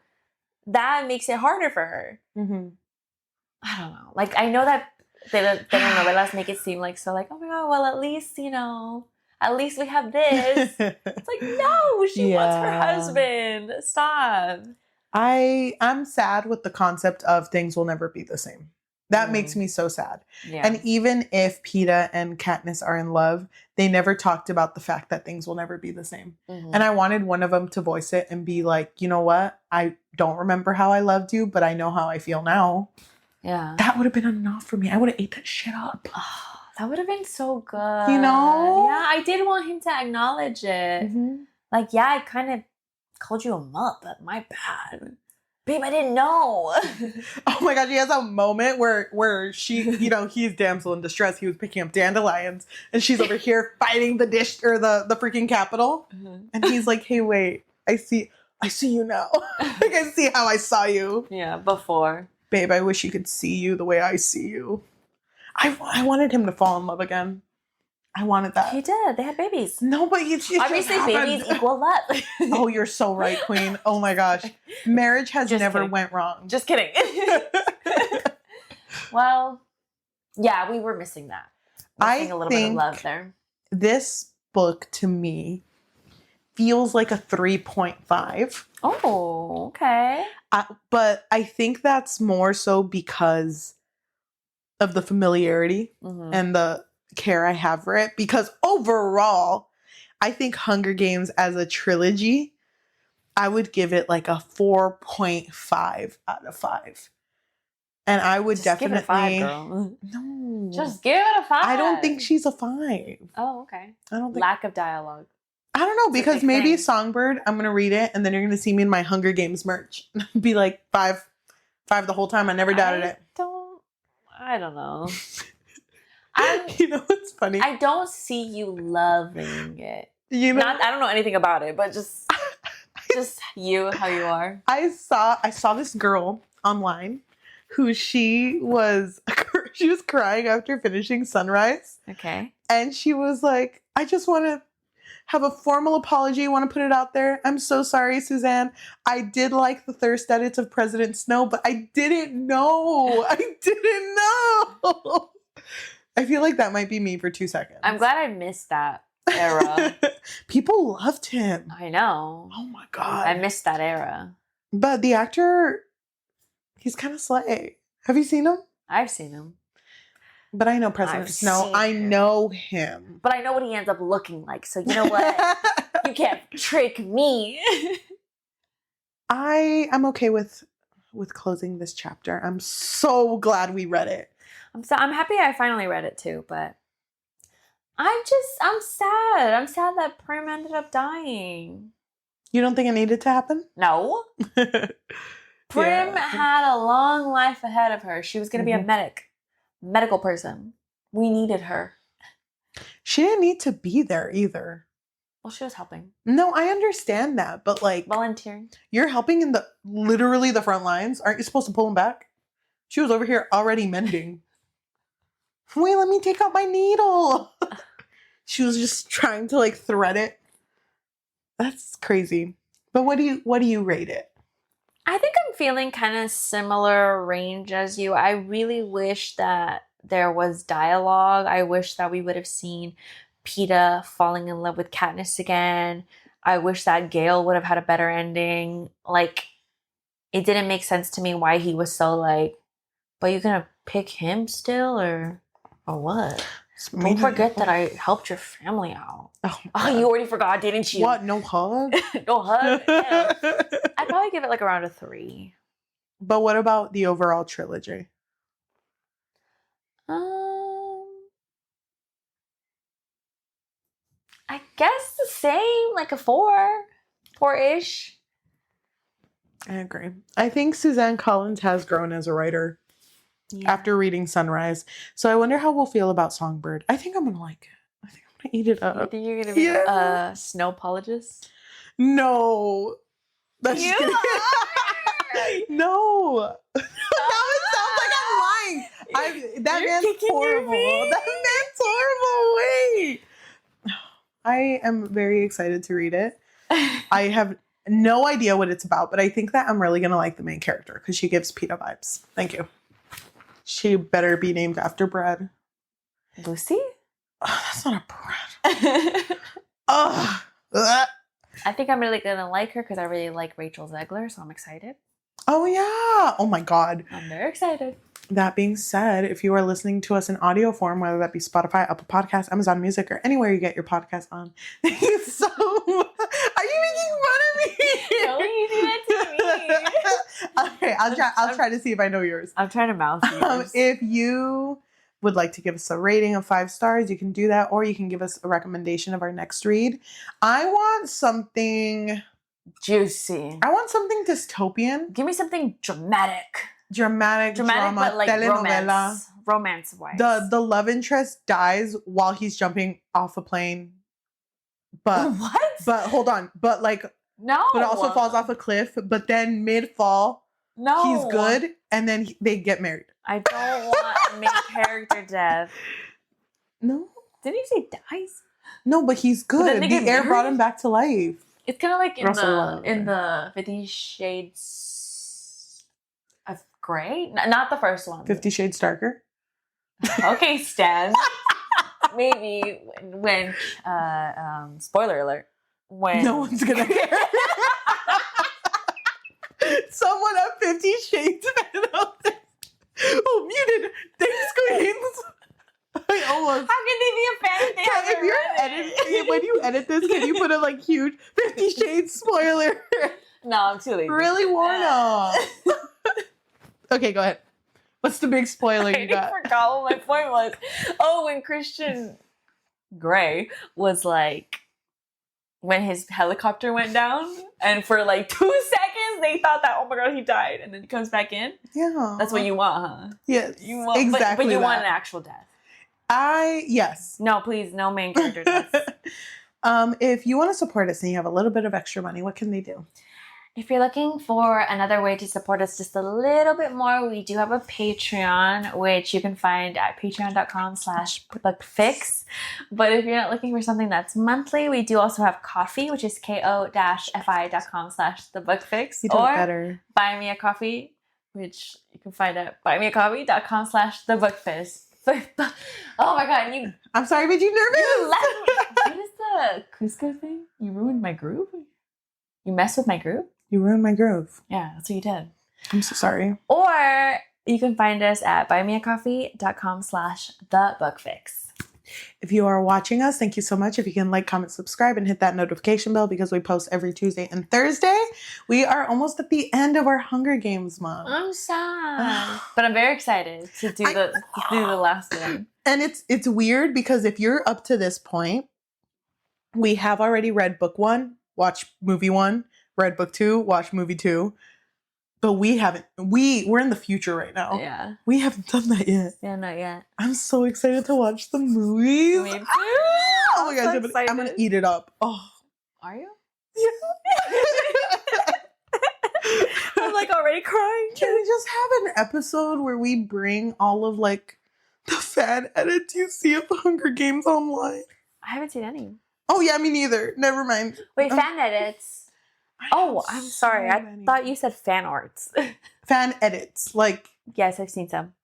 that makes it harder for her. I don't know. Like, I know that telenovelas make it seem like, so like, oh my God, well, at least, you know, at least we have this. It's like, no, she wants her husband. Stop. I'm sad with the concept of things will never be the same. That makes me so sad. Yeah. And even if Peeta and Katniss are in love, they never talked about the fact that things will never be the same. And I wanted one of them to voice it and be like, you know what? I don't remember how I loved you, but I know how I feel now. Yeah. That would have been enough for me. I would have ate that shit up. Oh, that would have been so good. You know? Yeah, I did want him to acknowledge it. Like, yeah, I kind of called you a mutt, but my bad. Babe, I didn't know. Oh my God, she has a moment where she, you know, he's damsel in distress. He was picking up dandelions and she's over here fighting the dish or the freaking Capitol. And he's like, hey, wait, I see you now. Like, I see how I saw you. Yeah, before. Babe, I wish you could see you the way I see you. I wanted him to fall in love again. I wanted that. He did. They had babies. No, but obviously babies equal love. Oh, you're so right, Queen. Oh my gosh. Marriage has never went wrong. Just kidding. Well, yeah, we were missing that. Missing a little bit of love there. This book to me feels like a 3.5. Oh, okay. But I think that's more so because of the familiarity and the care I have for it, because overall I think Hunger Games as a trilogy, I would give it like a 4.5 out of 5. And I would definitely give it a 5, girl. No. Just give it a 5. I don't think she's a 5. Oh, okay. I don't think lack of dialogue. I don't know, because maybe Songbird, I'm gonna read it and then you're gonna see me in my Hunger Games merch. Be like 5 the whole time. I never doubted it. I don't know. You know what's funny? I don't see you loving it. You know, I don't know anything about it, but just you, how you are. I saw this girl online who she was she was crying after finishing Sunrise. Okay. And she was like, I just want to have a formal apology. I want to put it out there. I'm so sorry, Suzanne. I did like the thirst edits of President Snow, but I didn't know. I feel like that might be me for 2 seconds. I'm glad I missed that era. People loved him. I know. Oh my God. I missed that era. But the actor, he's kind of slay. Have you seen him? I've seen him. But I know President Snow. I know him. But I know what he ends up looking like. So you know what? You can't trick me. I'm okay with closing this chapter. I'm so glad we read it. I'm happy I finally read it too, but I'm sad. I'm sad that Prim ended up dying. You don't think it needed to happen? No. Prim had a long life ahead of her. She was going to be a medical person. We needed her. She didn't need to be there either. Well, she was helping. No, I understand that, but like volunteering. You're helping in literally the front lines. Aren't you supposed to pull them back? She was over here already mending. Wait, let me take out my needle. She was just trying to like thread it. That's crazy. But what do you rate it? I think I'm feeling kind of similar range as you. I really wish that there was dialogue. I wish that we would have seen Peeta falling in love with Katniss again. I wish that Gale would have had a better ending. Like, it didn't make sense to me why he was so like, but you're gonna pick him still or what? Don't forget that I helped your family out. Oh, you already forgot, didn't you? What? No hug? No hug? Yeah. I'd probably give it like around a 3. But what about the overall trilogy? I guess the same, like a 4. 4-ish. I agree. I think Suzanne Collins has grown as a writer after reading Sunrise. So I wonder how we'll feel about Songbird. I think I'm going to like it. I think I'm going to eat it up. You think you're going to be a snowpologist? No. That's just kidding. No. Now it sounds like I'm lying. That man's horrible. That man's horrible. Wait. I am very excited to read it. I have no idea what it's about, but I think that I'm really going to like the main character because she gives Peeta vibes. Thank you. She better be named after bread. Lucy? Oh, that's not a bread. Oh. I think I'm really going to like her because I really like Rachel Zegler, so I'm excited. Oh, yeah. Oh, my God. I'm very excited. That being said, if you are listening to us in audio form, whether that be Spotify, Apple Podcasts, Amazon Music, or anywhere you get your podcast on, thank you so much. Are you making fun of me? No, you do that to me. Okay, I'll try to see if I know yours. I'm trying to mouth yours. If you would like to give us a rating of 5 stars, you can do that, or you can give us a recommendation of our next read. I want something juicy. I want something dystopian. Give me something dramatic, drama, but like telenovela. Romance wise. The love interest dies while he's jumping off a plane. But what? But hold on. But like no. But also falls off a cliff. But then mid fall, he's good, and then they get married. I don't want main character death. No. Didn't you say dies? No, but he's good. The air brought him back to life. It's kind of like in the 50 Shades of Grey. Not the first one. 50 Shades Darker. Okay, Stan. Maybe when spoiler alert. When no one's gonna care. Someone at 50 Shades found out that. Oh, muted. Thanks, queens. I almost. How can they be a fan if they haven't read it? When you edit this, can you put a like huge 50 Shades spoiler? No, I'm too lazy. Really warn off. Okay, go ahead. What's the big spoiler you got? I forgot what my point was. Oh, when Christian Grey was like, when his helicopter went down, and for like 2 seconds they thought that, oh my god, he died, and then he comes back in. Yeah, that's what you want, huh? Yes, you want exactly. But you want an actual death. Yes. No, please, no main character death. If you want to support us and you have a little bit of extra money, what can they do? If you're looking for another way to support us just a little bit more, we do have a Patreon, which you can find at patreon.com/bookfix. But if you're not looking for something that's monthly, we do also have Coffee, which is ko-fi.com/thebookfix. You do it better. Buy Me a Coffee, which you can find at buymeacoffee.com/thebookfix. Oh my god, I'm sorry, but you nervous? What is the Cusco thing? You ruined my groove? You messed with my groove? You ruined my groove. Yeah, that's what you did. I'm so sorry. Or you can find us at buymeacoffee.com/thebookfix. If you are watching us, thank you so much. If you can like, comment, subscribe, and hit that notification bell because we post every Tuesday and Thursday. We are almost at the end of our Hunger Games month. I'm sad. But I'm very excited to do the last one. And it's weird because if you're up to this point, we have already read book 1, watched movie 1, read book 2, watched movie 2. But we haven't. We're in the future right now. Yeah. We haven't done that yet. Yeah, not yet. I'm so excited to watch the movies. Me too. Oh my gosh, so I'm gonna eat it up. Oh. Are you? Yeah. I'm like already crying. Can we just have an episode where we bring all of like the fan edits you see of the Hunger Games online? I haven't seen any. Oh yeah, me neither. Never mind. Wait, fan edits. Oh, I'm sorry. I thought you said fan arts. Fan edits. Like, yes, I've seen some.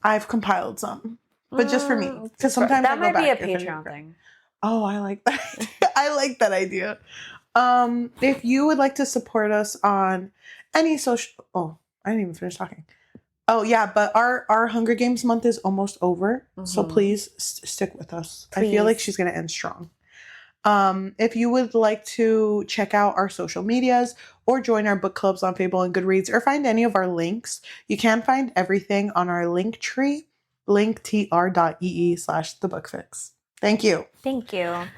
I've compiled some. But just for me. Because sometimes that I go might back be a Patreon thing. Oh, I like that. I like that idea. If you would like to support us on any social... Oh, I didn't even finish talking. Oh, yeah, but our Hunger Games month is almost over. Mm-hmm. So please stick with us. Please. I feel like she's going to end strong. If you would like to check out our social medias or join our book clubs on Fable and Goodreads or find any of our links, you can find everything on our link tree, linktr.ee/thebookfix. Thank you. Thank you.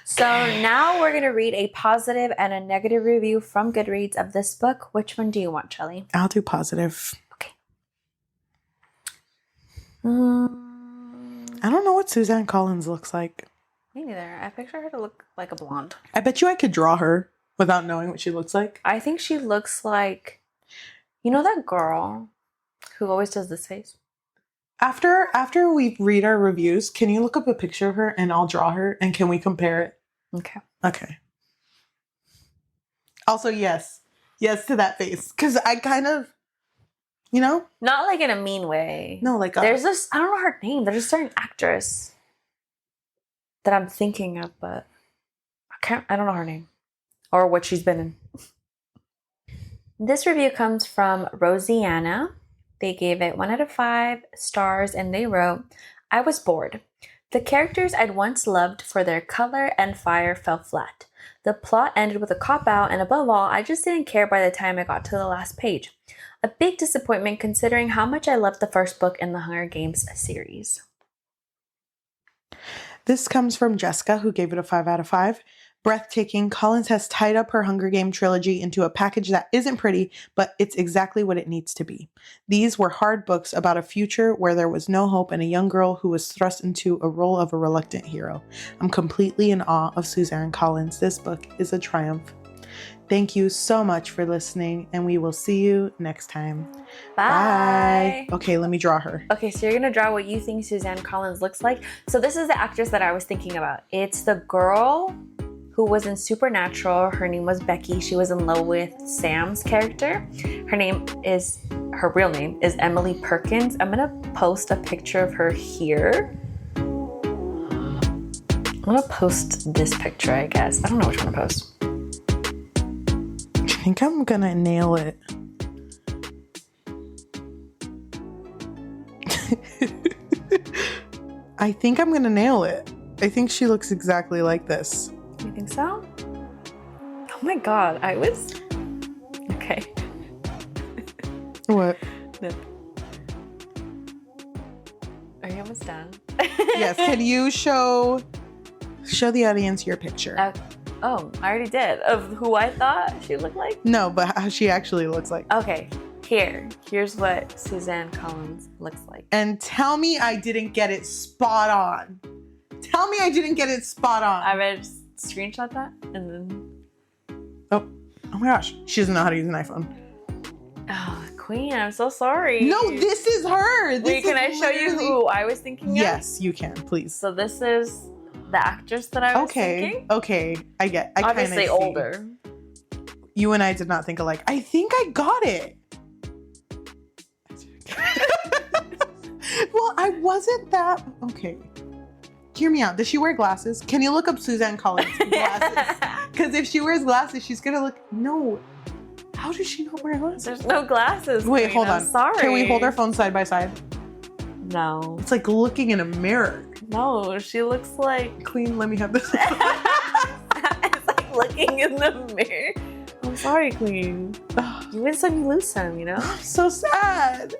So now we're going to read a positive and a negative review from Goodreads of this book. Which one do you want, Cheli? I'll do positive. Okay. I don't know what Suzanne Collins looks like. Me neither. I picture her to look like a blonde. I bet you I could draw her without knowing what she looks like. I think she looks like... You know that girl who always does this face? After we read our reviews, can you look up a picture of her and I'll draw her and can we compare it? Okay. Okay. Also, yes. Yes to that face. Because I kind of, you know? Not like in a mean way. No, like... There's this... I don't know her name. There's a certain actress that I'm thinking of, but I don't know her name or what she's been in. This review comes from Rosianna. They gave it 1 out of 5 stars and they wrote, I was bored. The characters I'd once loved for their color and fire fell flat. The plot ended with a cop-out and above all, I just didn't care by the time I got to the last page. A big disappointment considering how much I loved the first book in the Hunger Games series. This comes from Jessica, who gave it a 5 out of 5. Breathtaking, Collins has tied up her Hunger Game trilogy into a package that isn't pretty, but it's exactly what it needs to be. These were hard books about a future where there was no hope and a young girl who was thrust into a role of a reluctant hero. I'm completely in awe of Suzanne Collins. This book is a triumph. Thank you so much for listening, and we will see you next time. Bye. Okay, let me draw her. Okay, so you're going to draw what you think Suzanne Collins looks like. So this is the actress that I was thinking about. It's the girl who was in Supernatural. Her name was Becky. She was in love with Sam's character. Her real name is Emily Perkins. I'm going to post a picture of her here. I'm going to post this picture, I guess. I don't know which one to post. I think I'm gonna nail it. I think I'm gonna nail it. I think she looks exactly like this. You think so? Oh my god, Okay. What? No. Are you almost done? Yes, can you show the audience your picture? Oh, I already did. Of who I thought she looked like? No, but how she actually looks like. Okay, here's what Suzanne Collins looks like. And tell me I didn't get it spot on. Tell me I didn't get it spot on. I read screenshot that and then... Oh, Oh my gosh, she doesn't know how to use an iPhone. Oh, Queen, I'm so sorry. No, this is her. Wait, can I show you who I was thinking of? Yes, you can, please. So this is the actress that I was thinking. Okay, I Obviously older. You and I did not think alike. I think I got it. Well, I wasn't that... Okay. Hear me out. Does she wear glasses? Can you look up Suzanne Collins glasses? Because if she wears glasses, she's going to look... No. How does she not wear glasses? There's no glasses. Wait, Queen. hold on. I'm sorry. Can we hold our phones side by side? No. It's like looking in a mirror. No, she looks like... Queen, let me have this. It's like looking in the mirror. I'm sorry, Queen. You win some, you lose some, you know? I'm so sad.